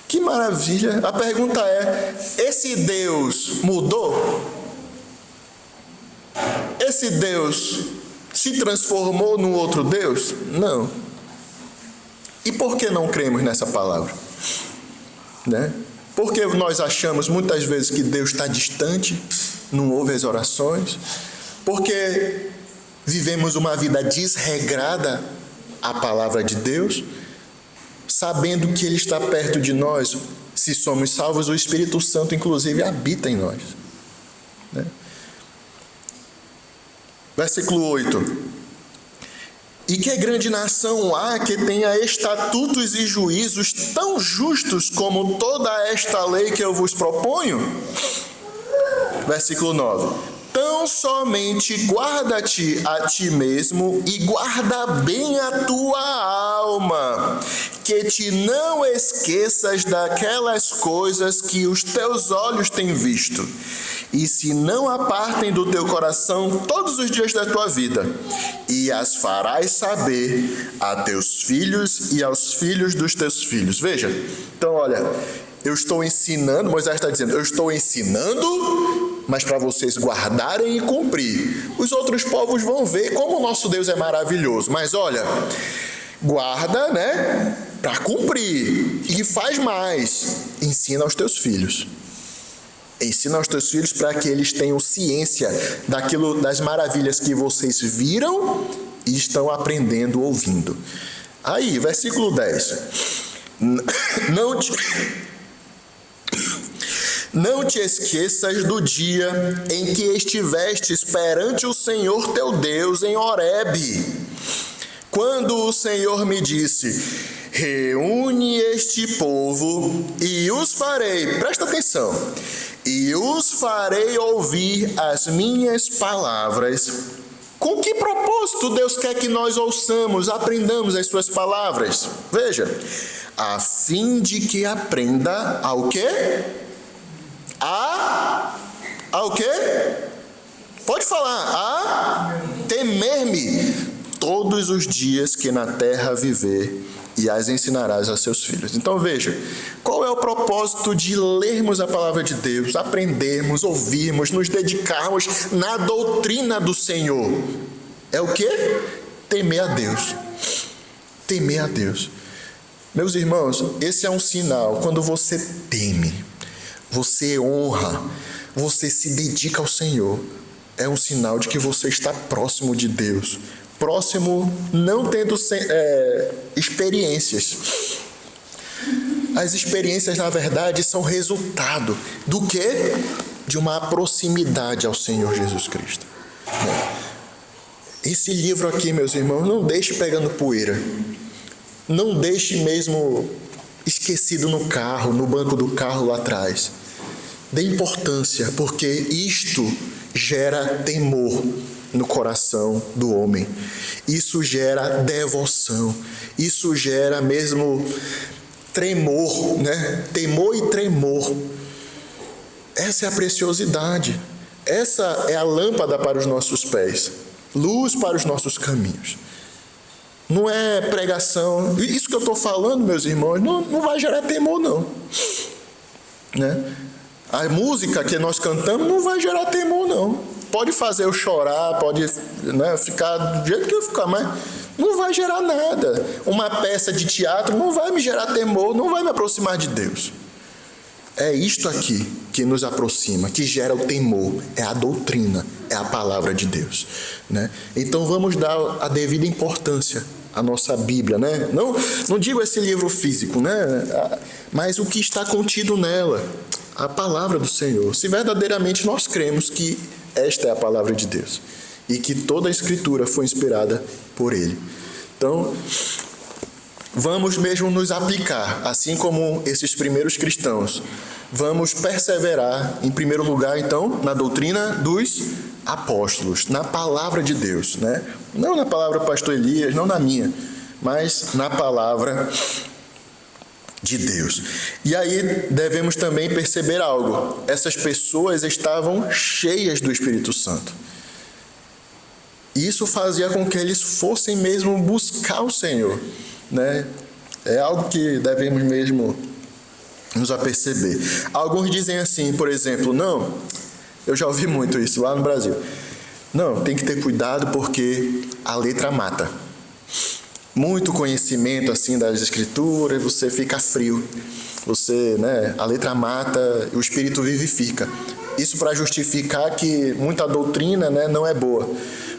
Que maravilha. A pergunta é: esse Deus mudou? Esse Deus se transformou num outro Deus? Não. E por que não cremos nessa palavra? Né? Porque nós achamos muitas vezes que Deus está distante, não ouve as orações, porque vivemos uma vida desregrada à palavra de Deus, sabendo que Ele está perto de nós. Se somos salvos, o Espírito Santo inclusive habita em nós, né? Versículo 8. E que grande nação há que tenha estatutos e juízos tão justos como toda esta lei que eu vos proponho? Versículo 9. Tão somente guarda-te a ti mesmo e guarda bem a tua alma, que te não esqueças daquelas coisas que os teus olhos têm visto, e se não apartem do teu coração todos os dias da tua vida, e as farás saber a teus filhos e aos filhos dos teus filhos. Veja, então olha, eu estou ensinando, Moisés está dizendo, eu estou ensinando, mas para vocês guardarem e cumprir. Os outros povos vão ver como o nosso Deus é maravilhoso, mas olha, guarda, né, para cumprir, e faz mais, ensina aos teus filhos. Ensina aos teus filhos para que eles tenham ciência das maravilhas que vocês viram e estão aprendendo ouvindo. Aí, versículo 10. Não te esqueças do dia em que estivestes perante o Senhor teu Deus em Horebe, quando o Senhor me disse: reúne este povo e os farei, presta atenção, e os farei ouvir as minhas palavras. Com que propósito Deus quer que nós ouçamos, aprendamos as suas palavras? Veja, a fim de que aprenda ao quê? Ao quê? Pode falar. A temer-me todos os dias que na terra viver, e as ensinarás a seus filhos. Então veja, qual é o propósito de lermos a palavra de Deus, aprendermos, ouvirmos, nos dedicarmos na doutrina do Senhor? É o quê? Temer a Deus. Temer a Deus. Meus irmãos, esse é um sinal. Quando você teme, você honra, você se dedica ao Senhor, é um sinal de que você está próximo de Deus. Próximo, não tendo experiências. As experiências, na verdade, são resultado do quê? De uma proximidade ao Senhor Jesus Cristo. Esse livro aqui, meus irmãos, não deixe pegando poeira. Não deixe mesmo esquecido no carro, no banco do carro lá atrás. Dê importância, porque isto gera temor no coração do homem. Isso gera devoção. Isso gera mesmo tremor, né? Temor e tremor. Essa é a preciosidade. Essa é a lâmpada para os nossos pés, luz para os nossos caminhos. Não é pregação. Isso que eu estou falando, meus irmãos, não vai gerar temor, não. Né? A música que nós cantamos não vai gerar temor, não. Pode fazer eu chorar, pode, né, ficar do jeito que eu ficar, mas não vai gerar nada. Uma peça de teatro não vai me gerar temor, não vai me aproximar de Deus. É isto aqui que nos aproxima, que gera o temor, é a doutrina, é a palavra de Deus, né? Então vamos dar a devida importância à nossa Bíblia, né? Não digo esse livro físico, né? Mas o que está contido nela, a palavra do Senhor. Se verdadeiramente nós cremos que esta é a palavra de Deus e que toda a Escritura foi inspirada por Ele. Então, vamos mesmo nos aplicar, assim como esses primeiros cristãos. Vamos perseverar, em primeiro lugar, então, na doutrina dos apóstolos, na palavra de Deus, né? Não na palavra do pastor Elias, não na minha, mas na palavra de Deus. E aí devemos também perceber algo. Essas pessoas estavam cheias do Espírito Santo. Isso fazia com que eles fossem mesmo buscar o Senhor, né? É algo que devemos mesmo nos aperceber. Alguns dizem assim, por exemplo, não, eu já ouvi muito isso lá no Brasil. Não, tem que ter cuidado porque a letra mata. Muito conhecimento assim das Escrituras, você fica frio. Você, né, a letra mata, o Espírito vivifica. Isso para justificar que muita doutrina, né, não é boa.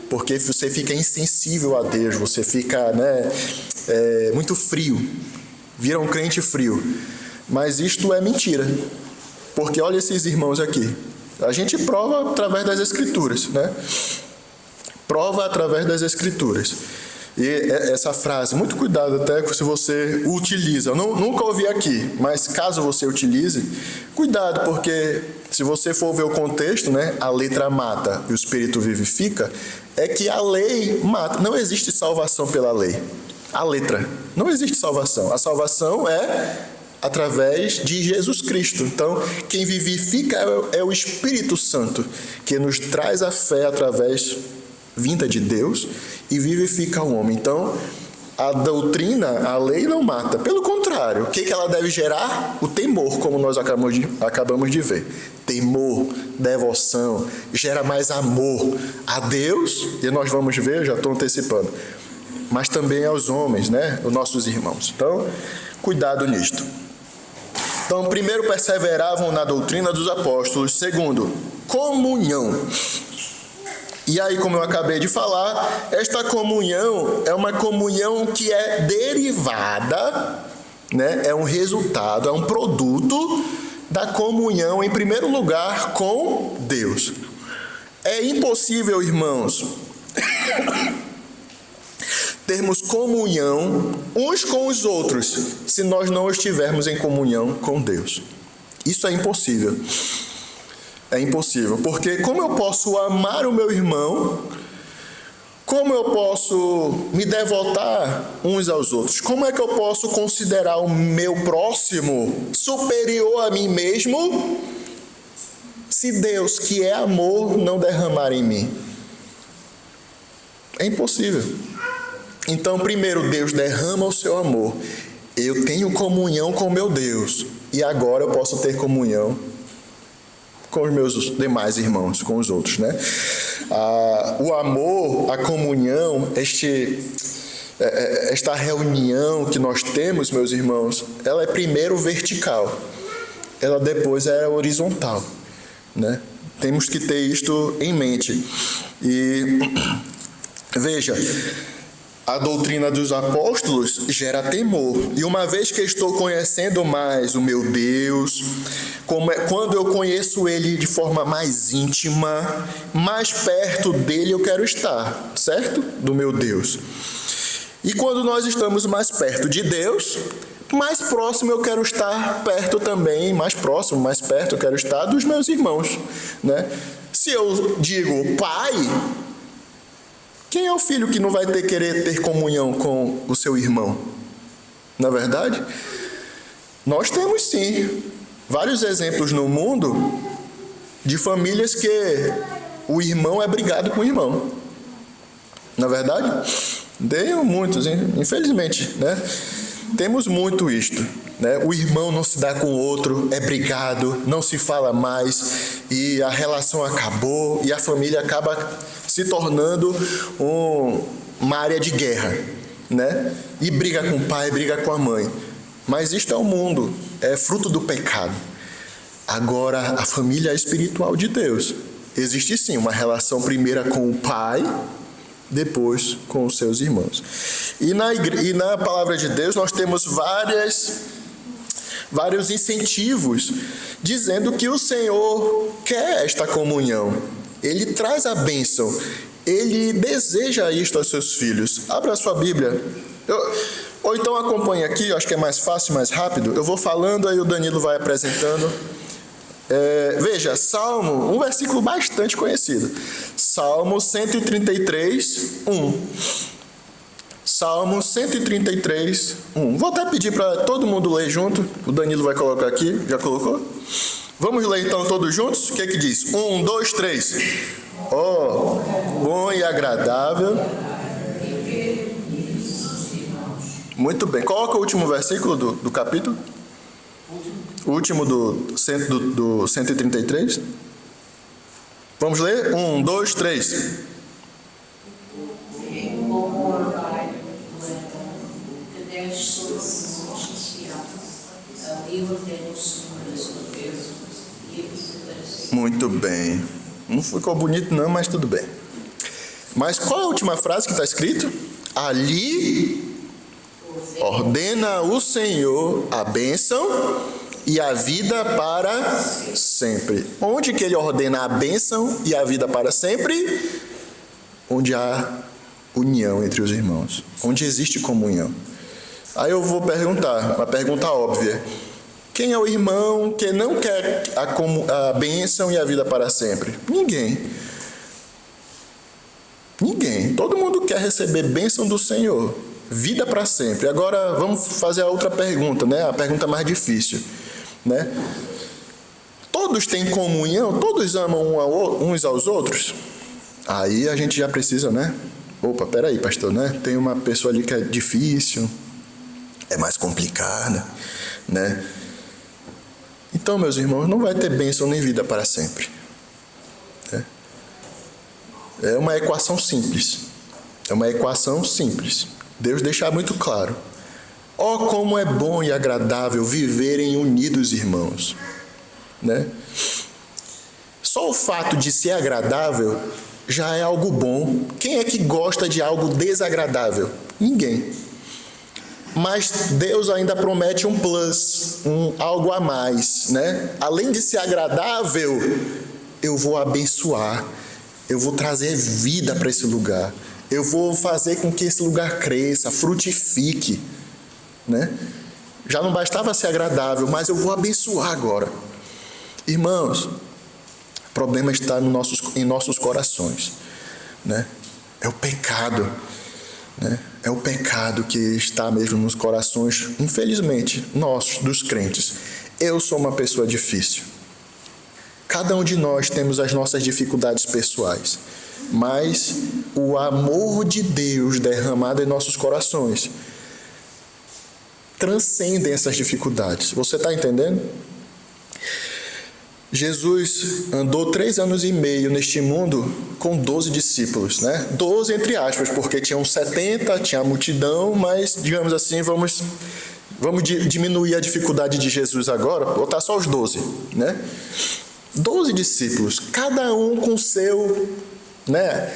Porque você fica insensível a Deus, você fica, né, muito frio, vira um crente frio. Mas isto é mentira, porque olha esses irmãos aqui. A gente prova através das Escrituras, né? Prova através das Escrituras. E essa frase, muito cuidado até se você utiliza. Eu nunca ouvi aqui, mas caso você utilize, cuidado, porque se você for ver o contexto, né, a letra mata e o Espírito vivifica, é que a lei mata. Não existe salvação pela lei. A letra. Não existe salvação. A salvação é através de Jesus Cristo. Então, quem vivifica é o Espírito Santo, que nos traz a fé através vinda de Deus e vivifica o homem. Então, a doutrina, a lei não mata. Pelo contrário, o que ela deve gerar? O temor, como nós acabamos de ver. Temor, devoção, gera mais amor a Deus, e nós vamos ver, já estou antecipando, mas também aos homens, né? Os nossos irmãos. Então, cuidado nisto. Então, primeiro, perseveravam na doutrina dos apóstolos. Segundo, comunhão. E aí, como eu acabei de falar, esta comunhão é uma comunhão que é derivada, né? É um resultado, é um produto da comunhão, em primeiro lugar, com Deus. É impossível, irmãos, termos comunhão uns com os outros se nós não estivermos em comunhão com Deus. Isso é impossível. É impossível, porque como eu posso amar o meu irmão, como eu posso me devotar uns aos outros, como é que eu posso considerar o meu próximo superior a mim mesmo, se Deus, que é amor, não derramar em mim? É impossível. Então, primeiro, Deus derrama o seu amor. Eu tenho comunhão com meu Deus, e agora eu posso ter comunhão com os meus demais irmãos, com os outros, né? O amor, a comunhão, esta reunião que nós temos, meus irmãos, ela é primeiro vertical, ela depois é horizontal, né? Temos que ter isto em mente. E veja, a doutrina dos apóstolos gera temor. E uma vez que estou conhecendo mais o meu Deus, quando eu conheço Ele de forma mais íntima, mais perto dEle eu quero estar, certo? Do meu Deus. E quando nós estamos mais perto de Deus, mais próximo eu quero estar perto também, mais próximo, mais perto eu quero estar dos meus irmãos, né? Se eu digo Pai, quem é o filho que não vai querer ter comunhão com o seu irmão? Não é verdade? Nós temos sim vários exemplos no mundo de famílias que o irmão é brigado com o irmão. Não é verdade? Tenho muitos, infelizmente, né? Temos muito isto, né? O irmão não se dá com o outro, é brigado, não se fala mais e a relação acabou e a família acaba se tornando uma área de guerra, né? E briga com o pai, briga com a mãe. Mas isto é o mundo, é fruto do pecado. Agora, a família espiritual de Deus. Existe sim uma relação primeira com o pai, depois com os seus irmãos. E na palavra de Deus nós temos vários incentivos dizendo que o Senhor quer esta comunhão. Ele traz a bênção. Ele deseja isto aos seus filhos. Abra a sua Bíblia. Ou então acompanhe aqui, acho que é mais fácil, mais rápido. Eu vou falando, aí o Danilo vai apresentando. Veja, Salmo, um versículo bastante conhecido. Salmo 133, 1. Salmo 133, 1. Vou até pedir para todo mundo ler junto. O Danilo vai colocar aqui. Já colocou? Vamos ler então todos juntos? O que é que diz? 1, 2, 3. Oh, bom e agradável. Muito bem. Coloca o último versículo do capítulo. O último do 133. Vamos ler? 1, 2, 3. Muito bem. Não ficou bonito não, mas tudo bem. Mas qual é a última frase que está escrito? Ali ordena o Senhor a bênção e a vida para sempre. Onde que ele ordena a bênção e a vida para sempre? Onde há união entre os irmãos. Onde existe comunhão. Aí eu vou perguntar, uma pergunta óbvia. Quem é o irmão que não quer a bênção e a vida para sempre? Ninguém. Ninguém. Todo mundo quer receber bênção do Senhor. Vida para sempre. Agora vamos fazer a outra pergunta, né? A pergunta mais difícil, né? Todos têm comunhão? Todos amam uns aos outros? Aí a gente já precisa, né? Opa, peraí, pastor, né? Tem uma pessoa ali que é difícil, é mais complicada, né? Então, meus irmãos, não vai ter bênção nem vida para sempre. É uma equação simples. É uma equação simples. Deus deixa muito claro. Oh, como é bom e agradável viverem unidos, irmãos. Né? Só o fato de ser agradável já é algo bom. Quem é que gosta de algo desagradável? Ninguém. Mas Deus ainda promete um plus, algo a mais, né? Além de ser agradável, eu vou abençoar, eu vou trazer vida para esse lugar, eu vou fazer com que esse lugar cresça, frutifique, né? Já não bastava ser agradável, mas eu vou abençoar agora. Irmãos, o problema está em nossos corações, né? É o pecado, né? É o pecado que está mesmo nos corações, infelizmente, nossos, dos crentes. Eu sou uma pessoa difícil. Cada um de nós temos as nossas dificuldades pessoais. Mas o amor de Deus derramado em nossos corações transcende essas dificuldades. Você está entendendo? Jesus andou 3 anos e meio neste mundo com 12 discípulos, né? 12 entre aspas, porque tinham 70, tinha a multidão, mas, digamos assim, vamos diminuir a dificuldade de Jesus agora, botar só os 12, né? 12 discípulos, cada um com seu, né,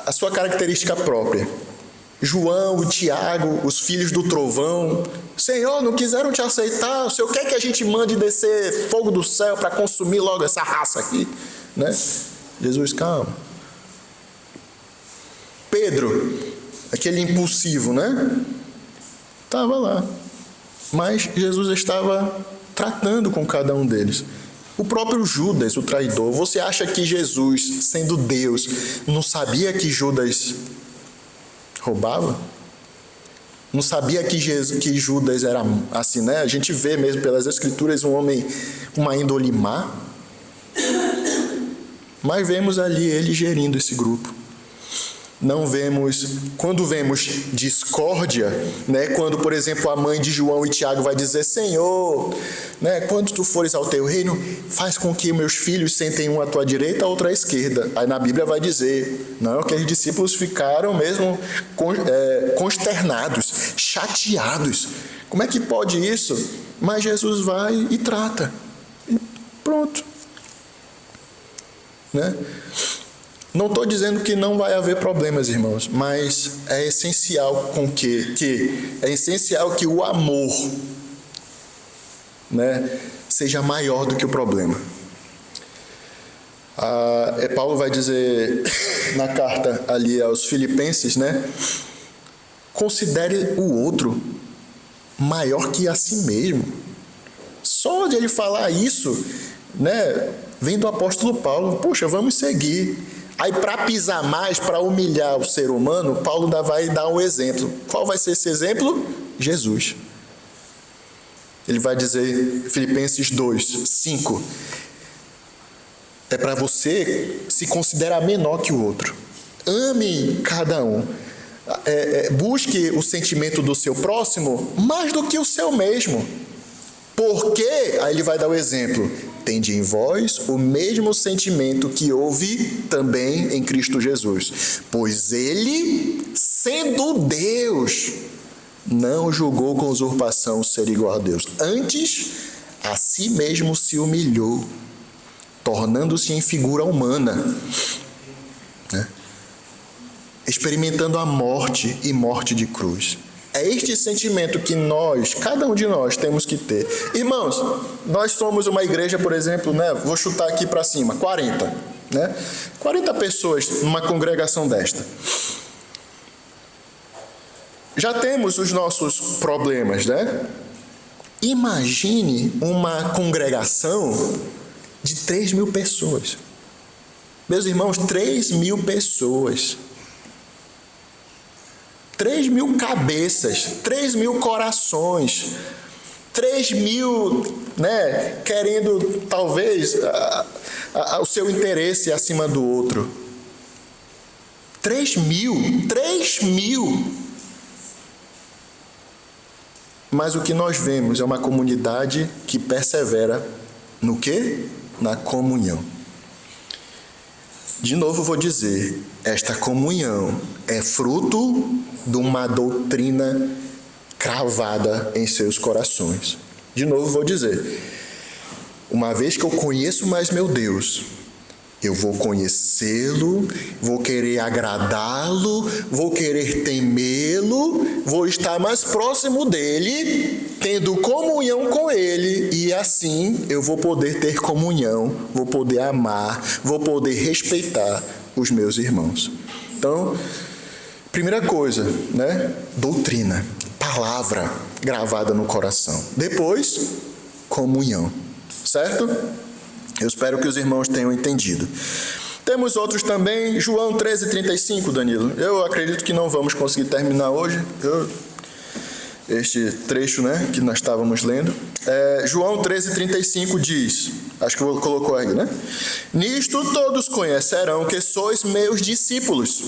a sua característica própria. João, Tiago, os filhos do trovão. Senhor, não quiseram te aceitar. O Senhor quer que a gente mande descer fogo do céu para consumir logo essa raça aqui, né? Jesus, calma. Pedro, aquele impulsivo, né? Estava lá. Mas Jesus estava tratando com cada um deles. O próprio Judas, o traidor. Você acha que Jesus, sendo Deus, não sabia que Judas roubava? Não sabia que Judas era assim, né? A gente vê mesmo pelas escrituras um homem com uma índole má. Mas vemos ali ele gerindo esse grupo. Não vemos, quando vemos discórdia, né? Quando, por exemplo, a mãe de João e Tiago vai dizer: Senhor, né? Quando tu fores ao teu reino, faz com que meus filhos sentem um à tua direita, outro à esquerda. Aí na Bíblia vai dizer, não, aqueles discípulos ficaram mesmo consternados, chateados. Como é que pode isso? Mas Jesus vai e trata. E pronto. Né? Não estou dizendo que não vai haver problemas, irmãos, mas é essencial que o amor, né, seja maior do que o problema. Paulo vai dizer na carta ali aos Filipenses, né, considere o outro maior que a si mesmo. Só de ele falar isso, né, vem do apóstolo Paulo. Poxa, vamos seguir. Aí, para pisar mais, para humilhar o ser humano, Paulo ainda vai dar um exemplo. Qual vai ser esse exemplo? Jesus. Ele vai dizer, Filipenses 2:5, é para você se considerar menor que o outro. Ame cada um. Busque o sentimento do seu próximo mais do que o seu mesmo. Porque, aí ele vai dar o exemplo, tende em vós o mesmo sentimento que houve também em Cristo Jesus. Pois ele, sendo Deus, não julgou com usurpação ser igual a Deus. Antes, a si mesmo se humilhou, tornando-se em figura humana, né? Experimentando a morte e morte de cruz. É este sentimento que nós, cada um de nós, temos que ter. Irmãos, nós somos uma igreja, por exemplo, né? Vou chutar aqui para cima, 40, né? 40 pessoas numa congregação desta. Já temos os nossos problemas, né? Imagine uma congregação de 3.000 pessoas. Meus irmãos, 3.000 pessoas. 3.000 cabeças, 3.000 corações, 3.000, né, querendo talvez o seu interesse acima do outro. 3.000. Mas o que nós vemos é uma comunidade que persevera no quê? Na comunhão. De novo vou dizer, esta comunhão é fruto de uma doutrina cravada em seus corações. De novo vou dizer, uma vez que eu conheço mais meu Deus, eu vou conhecê-lo, vou querer agradá-lo, vou querer temê-lo, vou estar mais próximo dele, tendo comunhão com ele, e assim eu vou poder ter comunhão, vou poder amar, vou poder respeitar os meus irmãos. Então, primeira coisa, né? Doutrina, palavra gravada no coração. Depois, comunhão, certo? Eu espero que os irmãos tenham entendido. Temos outros também, João 13:35, Danilo. Eu acredito que não vamos conseguir terminar hoje, este trecho, né, que nós estávamos lendo. João 13:35 diz, acho que colocou aí, né? Nisto todos conhecerão que sois meus discípulos,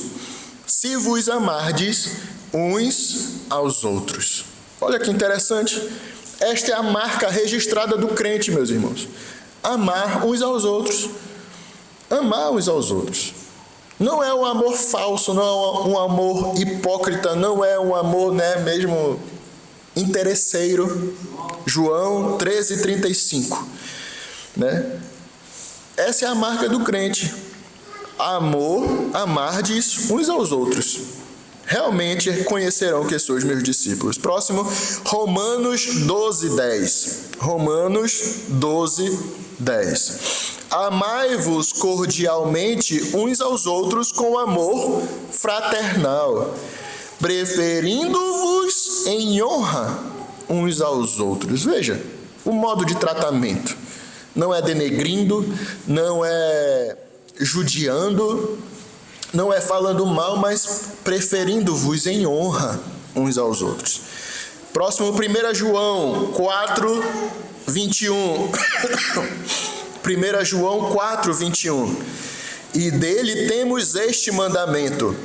se vos amardes uns aos outros. Olha que interessante. Esta é a marca registrada do crente, meus irmãos. Amar uns aos outros. Amar uns aos outros. Não é um amor falso, não é um amor hipócrita, não é um amor, né, mesmo interesseiro. João 13:35, né? Essa é a marca do crente. Amor, amardes uns aos outros. Realmente conhecerão que sois meus discípulos. Próximo, Romanos 12:10. Romanos 12:10. Amai-vos cordialmente uns aos outros com amor fraternal, preferindo-vos em honra uns aos outros. Veja, o modo de tratamento. Não é denegrindo, não é judiando, não é falando mal, mas preferindo-vos em honra uns aos outros. Próximo, 1 João 4:21. 1 João 4:21. E dele temos este mandamento,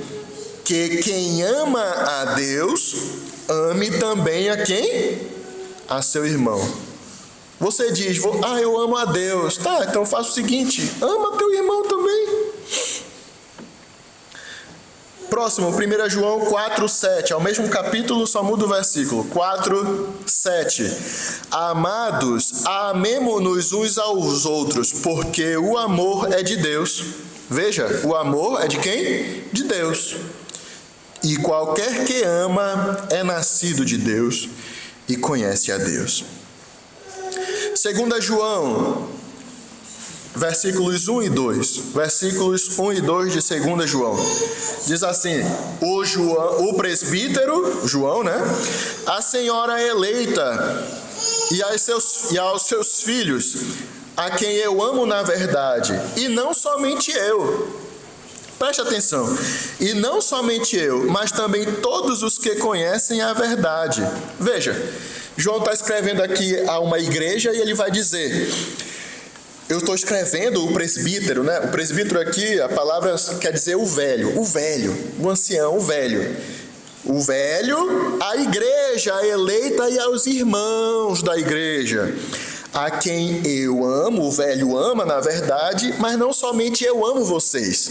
que quem ama a Deus, ame também a quem? A seu irmão. Você diz, eu amo a Deus. Tá, então faça o seguinte, ama teu irmão também. Próximo, 1 João 4:7, é o mesmo capítulo, só muda o versículo. 4:7. Amados, amemo-nos uns aos outros, porque o amor é de Deus. Veja, o amor é de quem? De Deus. E qualquer que ama é nascido de Deus e conhece a Deus. 2 João, versículos 1 e 2. Versículos 1 e 2 de 2 João. Diz assim, o presbítero, João, né? A senhora eleita e aos seus filhos, a quem eu amo na verdade, e não somente eu. Preste atenção. E não somente eu, mas também todos os que conhecem a verdade. Veja, João está escrevendo aqui a uma igreja e ele vai dizer... Eu estou escrevendo o presbítero, né? O presbítero aqui, a palavra quer dizer o velho, o ancião, o velho. O velho, a igreja eleita e aos irmãos da igreja, a quem eu amo, o velho ama, na verdade, mas não somente eu amo vocês,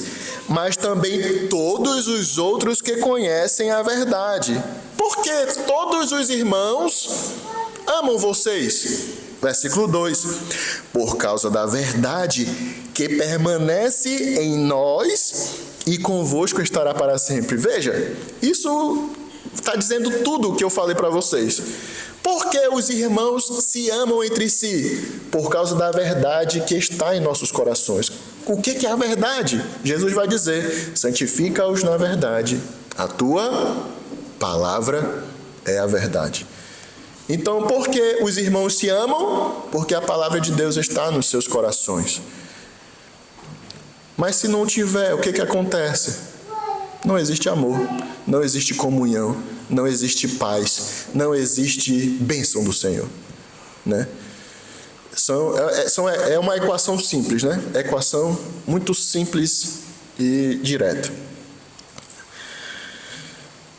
mas também todos os outros que conhecem a verdade. Porque todos os irmãos amam vocês. Versículo 2: por causa da verdade que permanece em nós e convosco estará para sempre. Veja, isso está dizendo tudo o que eu falei para vocês. Por que os irmãos se amam entre si? Por causa da verdade que está em nossos corações. O que é a verdade? Jesus vai dizer: santifica-os na verdade. A tua palavra é a verdade. Então, por que os irmãos se amam? Porque a palavra de Deus está nos seus corações. Mas se não tiver, o que acontece? Não existe amor, não existe comunhão, não existe paz, não existe bênção do Senhor, né? É uma equação simples, né? Equação muito simples e direta.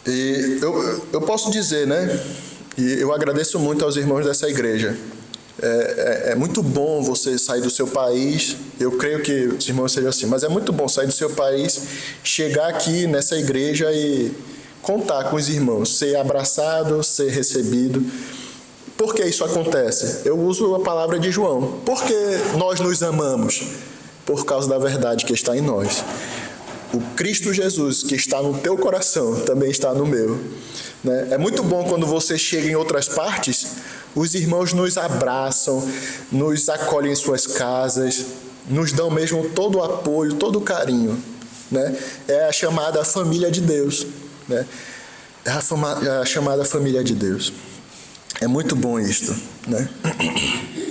E eu posso dizer, né? E eu agradeço muito aos irmãos dessa igreja. É muito bom você sair do seu país. Eu creio que os irmãos sejam assim, mas é muito bom sair do seu país, chegar aqui nessa igreja e contar com os irmãos, ser abraçado, ser recebido. Por que isso acontece? Eu uso a palavra de João. Por que nós nos amamos? Por causa da verdade que está em nós. O Cristo Jesus que está no teu coração também está no meu. É muito bom quando você chega em outras partes, os irmãos nos abraçam, nos acolhem em suas casas, nos dão mesmo todo o apoio, todo o carinho, né? É a chamada família de Deus, né? É a chamada família de Deus. É muito bom isto, né?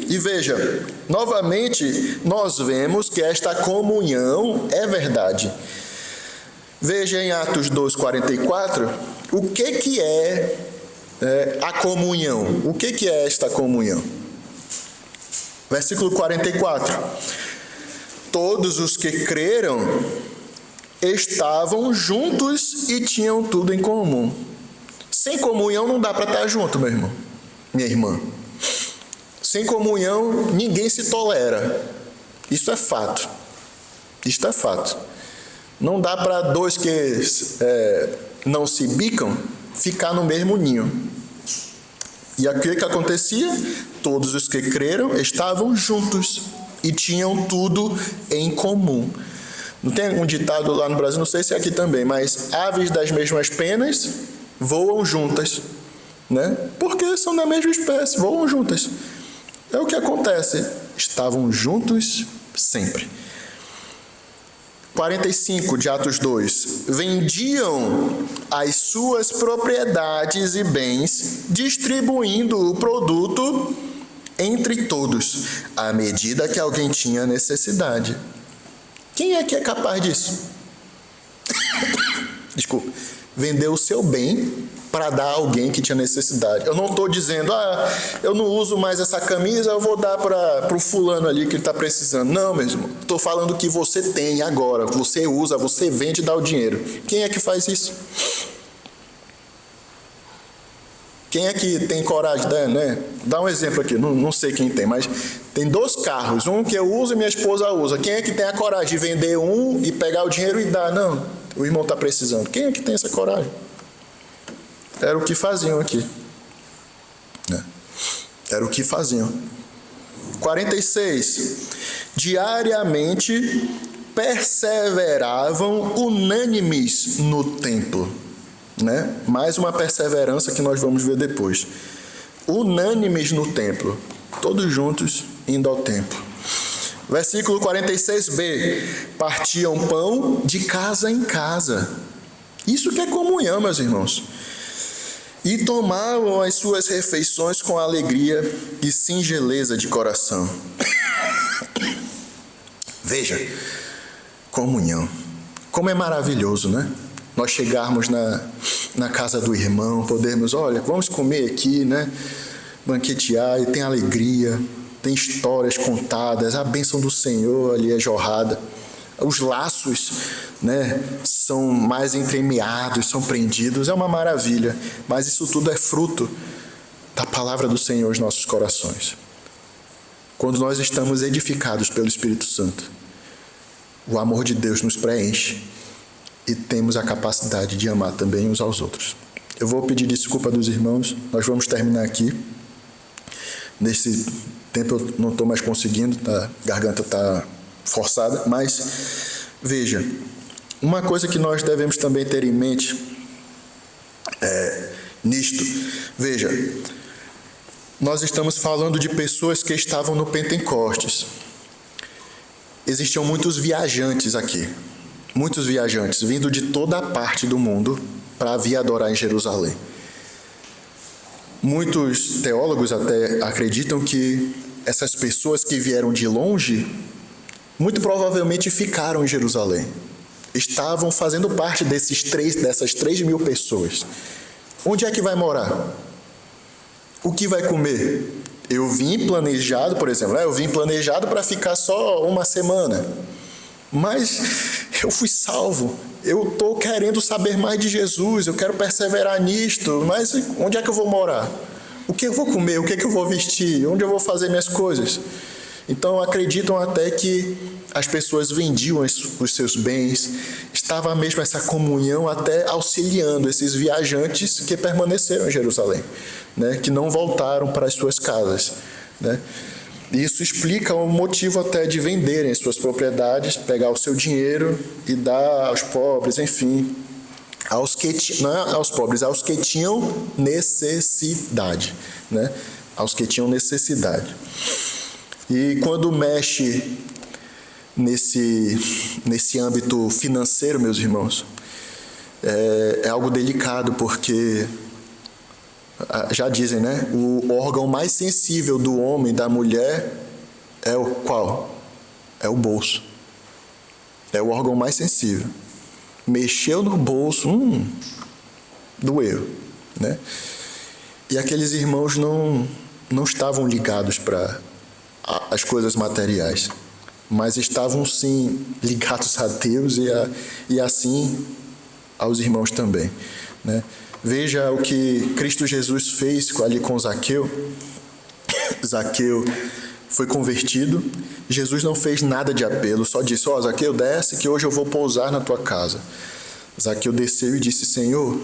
E veja, novamente nós vemos que esta comunhão é verdade. Veja em Atos 2:44, o que é a comunhão? O que é esta comunhão? Versículo 44. Todos os que creram estavam juntos e tinham tudo em comum. Sem comunhão não dá para estar junto, meu irmão, minha irmã. Sem comunhão ninguém se tolera. Isso é fato. Isto é fato. Não dá para dois que não se bicam ficar no mesmo ninho. E aqui o que acontecia? Todos os que creram estavam juntos e tinham tudo em comum. Não tem um ditado lá no Brasil, não sei se é aqui também, mas aves das mesmas penas voam juntas, né? Porque são da mesma espécie, voam juntas. É o que acontece. Estavam juntos sempre. 45 de Atos 2. Vendiam as suas propriedades e bens, distribuindo o produto entre todos, à medida que alguém tinha necessidade. Quem é que é capaz disso? Desculpa. Vender o seu bem para dar a alguém que tinha necessidade. Eu não estou dizendo, eu não uso mais essa camisa, eu vou dar para o fulano ali que ele está precisando. Não, meu irmão. Estou falando que você tem agora. Você usa, você vende e dá o dinheiro. Quem é que faz isso? Quem é que tem coragem, né? Dá um exemplo aqui, não sei quem tem, mas tem 2 carros. Um que eu uso e minha esposa usa. Quem é que tem a coragem de vender um e pegar o dinheiro e dar? Não, o irmão está precisando. Quem é que tem essa coragem? Era o que faziam aqui. Era o que faziam. 46. Diariamente perseveravam unânimes no templo. Né? Mais uma perseverança que nós vamos ver depois. Unânimes no templo. Todos juntos indo ao templo. Versículo 46b. Partiam pão de casa em casa. Isso que é comunhão, meus irmãos. E tomavam as suas refeições com alegria e singeleza de coração. Veja, comunhão. Como é maravilhoso, né? Nós chegarmos na casa do irmão, podermos, olha, vamos comer aqui, né? Banquetear, e tem alegria, tem histórias contadas, a bênção do Senhor ali é jorrada. Os laços, né, são mais entremeados, são prendidos, é uma maravilha. Mas isso tudo é fruto da palavra do Senhor nos nossos corações. Quando nós estamos edificados pelo Espírito Santo, o amor de Deus nos preenche e temos a capacidade de amar também uns aos outros. Eu vou pedir desculpa dos irmãos, nós vamos terminar aqui. Nesse tempo eu não estou mais conseguindo, a garganta está forçada, mas veja, uma coisa que nós devemos também ter em mente nisto, veja, nós estamos falando de pessoas que estavam no Pentecostes. Existiam muitos viajantes aqui, muitos viajantes vindo de toda a parte do mundo para vir adorar em Jerusalém. Muitos teólogos até acreditam que essas pessoas que vieram de longe, muito provavelmente ficaram em Jerusalém. Estavam fazendo parte dessas 3.000 pessoas. Onde é que vai morar? O que vai comer? Eu vim planejado, por exemplo, eu vim planejado para ficar só uma semana. Mas eu fui salvo. Eu estou querendo saber mais de Jesus, eu quero perseverar nisto, mas onde é que eu vou morar? O que eu vou comer? O que eu vou vestir? Onde eu vou fazer minhas coisas? Então acreditam até que as pessoas vendiam os seus bens, estava mesmo essa comunhão até auxiliando esses viajantes que permaneceram em Jerusalém, né, que não voltaram para as suas casas, né? Isso explica o motivo até de venderem as suas propriedades, pegar o seu dinheiro e dar aos pobres, enfim, não aos pobres, aos que tinham necessidade, né? Aos que tinham necessidade. E quando mexe nesse âmbito financeiro, meus irmãos, é algo delicado, porque já dizem, né? O órgão mais sensível do homem, da mulher, é o qual? É o bolso. É o órgão mais sensível. Mexeu no bolso, doeu, né? E aqueles irmãos não estavam ligados para as coisas materiais, mas estavam sim ligados a Deus e assim aos irmãos também, né? Veja o que Cristo Jesus fez ali com Zaqueu. Zaqueu foi convertido. Jesus não fez nada de apelo, só disse, Zaqueu, desce que hoje eu vou pousar na tua casa. Zaqueu desceu e disse, Senhor,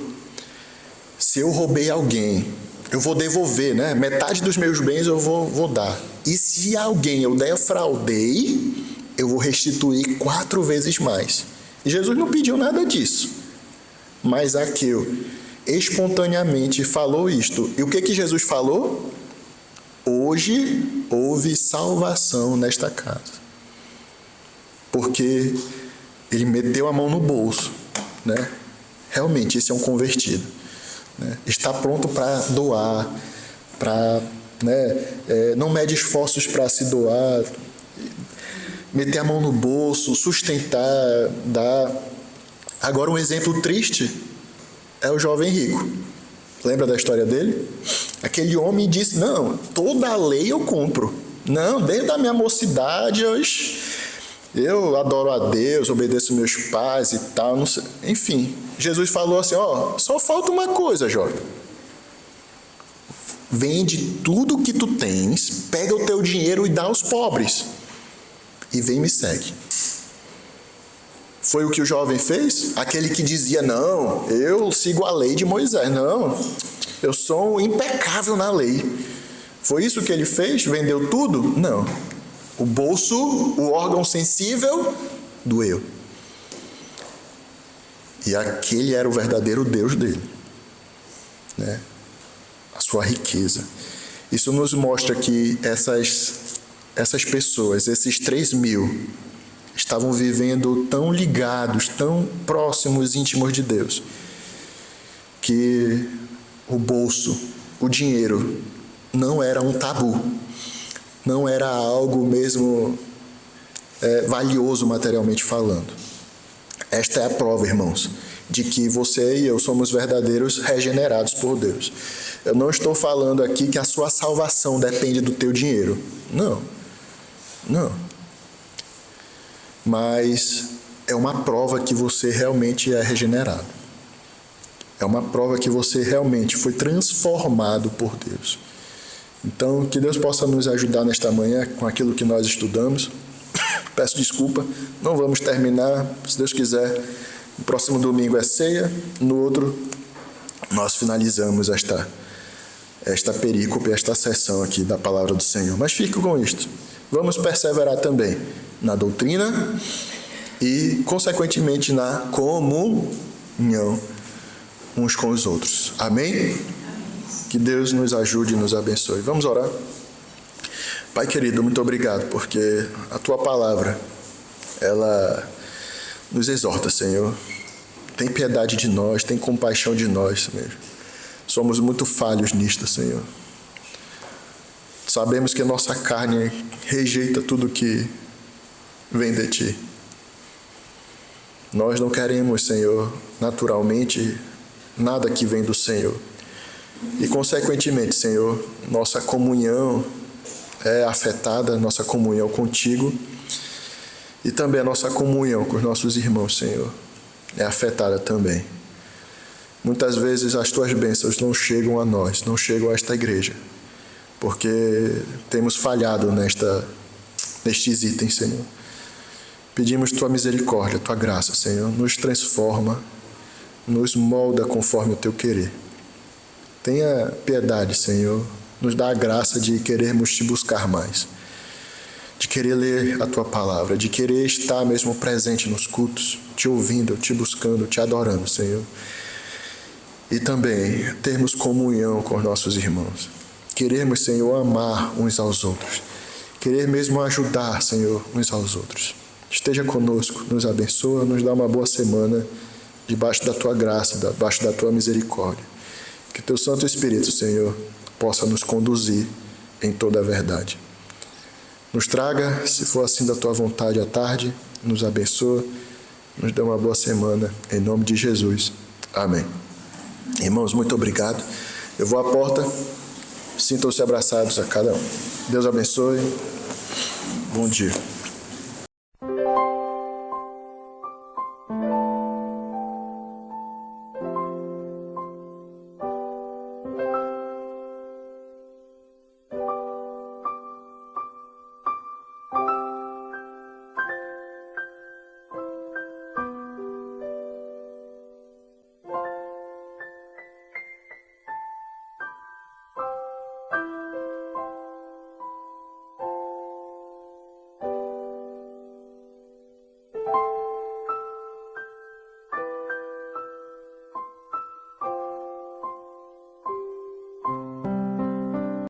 se eu roubei alguém, eu vou devolver, né? Metade dos meus bens eu vou dar. E se alguém eu defraudei, eu vou restituir 4 vezes mais. E Jesus não pediu nada disso. Mas Zaqueu espontaneamente falou isto. E o que Jesus falou? Hoje houve salvação nesta casa. Porque ele meteu a mão no bolso, né? Realmente, esse é um convertido, né? Está pronto para doar, não mede esforços para se doar, meter a mão no bolso, sustentar, dar. Agora, um exemplo triste é o jovem rico. Lembra da história dele? Aquele homem disse, não, toda a lei eu cumpro. Não, desde a minha mocidade eu adoro a Deus, obedeço meus pais e tal, não sei. Enfim, Jesus falou assim, só falta uma coisa, jovem. Vende tudo que tu tens, pega o teu dinheiro e dá aos pobres. E vem e me segue. Foi o que o jovem fez? Aquele que dizia, não, eu sigo a lei de Moisés. Não, eu sou impecável na lei. Foi isso que ele fez? Vendeu tudo? Não. O bolso, o órgão sensível, doeu. E aquele era o verdadeiro Deus dele, né? A sua riqueza. Isso nos mostra que essas pessoas, esses 3.000, estavam vivendo tão ligados, tão próximos, íntimos de Deus, que o bolso, o dinheiro, não era um tabu, não era algo mesmo valioso materialmente falando. Esta é a prova, irmãos, de que você e eu somos verdadeiros regenerados por Deus. Eu não estou falando aqui que a sua salvação depende do teu dinheiro. Não. Mas é uma prova que você realmente é regenerado. É uma prova que você realmente foi transformado por Deus. Então, que Deus possa nos ajudar nesta manhã com aquilo que nós estudamos. Peço desculpa, não vamos terminar. Se Deus quiser, no próximo domingo é ceia, no outro nós finalizamos esta perícope, esta sessão aqui da palavra do Senhor. Mas fique com isto. Vamos perseverar também na doutrina e, consequentemente, na comunhão uns com os outros. Amém? Que Deus nos ajude e nos abençoe. Vamos orar? Pai querido, muito obrigado, porque a Tua palavra, ela nos exorta, Senhor. Tem piedade de nós, tem compaixão de nós, Senhor. Somos muito falhos nisto, Senhor. Sabemos que a nossa carne rejeita tudo que vem de Ti. Nós não queremos, Senhor, naturalmente, nada que vem do Senhor. E, consequentemente, Senhor, nossa comunhão é afetada, nossa comunhão contigo e também a nossa comunhão com os nossos irmãos, Senhor, é afetada também. Muitas vezes as Tuas bênçãos não chegam a nós, não chegam a esta igreja, porque temos falhado nestes itens, Senhor. Pedimos Tua misericórdia, Tua graça, Senhor, nos transforma, nos molda conforme o Teu querer. Tenha piedade, Senhor, nos dá a graça de querermos Te buscar mais, de querer ler a Tua palavra, de querer estar mesmo presente nos cultos, Te ouvindo, Te buscando, Te adorando, Senhor. E também termos comunhão com os nossos irmãos. Queremos, Senhor, amar uns aos outros. Querer mesmo ajudar, Senhor, uns aos outros. Esteja conosco, nos abençoa, nos dá uma boa semana debaixo da Tua graça, debaixo da Tua misericórdia. Que Teu Santo Espírito, Senhor, possa nos conduzir em toda a verdade. Nos traga, se for assim da Tua vontade, à tarde, nos abençoa, nos dê uma boa semana, em nome de Jesus. Amém. Irmãos, muito obrigado. Eu vou à porta, sintam-se abraçados a cada um. Deus abençoe. Bom dia.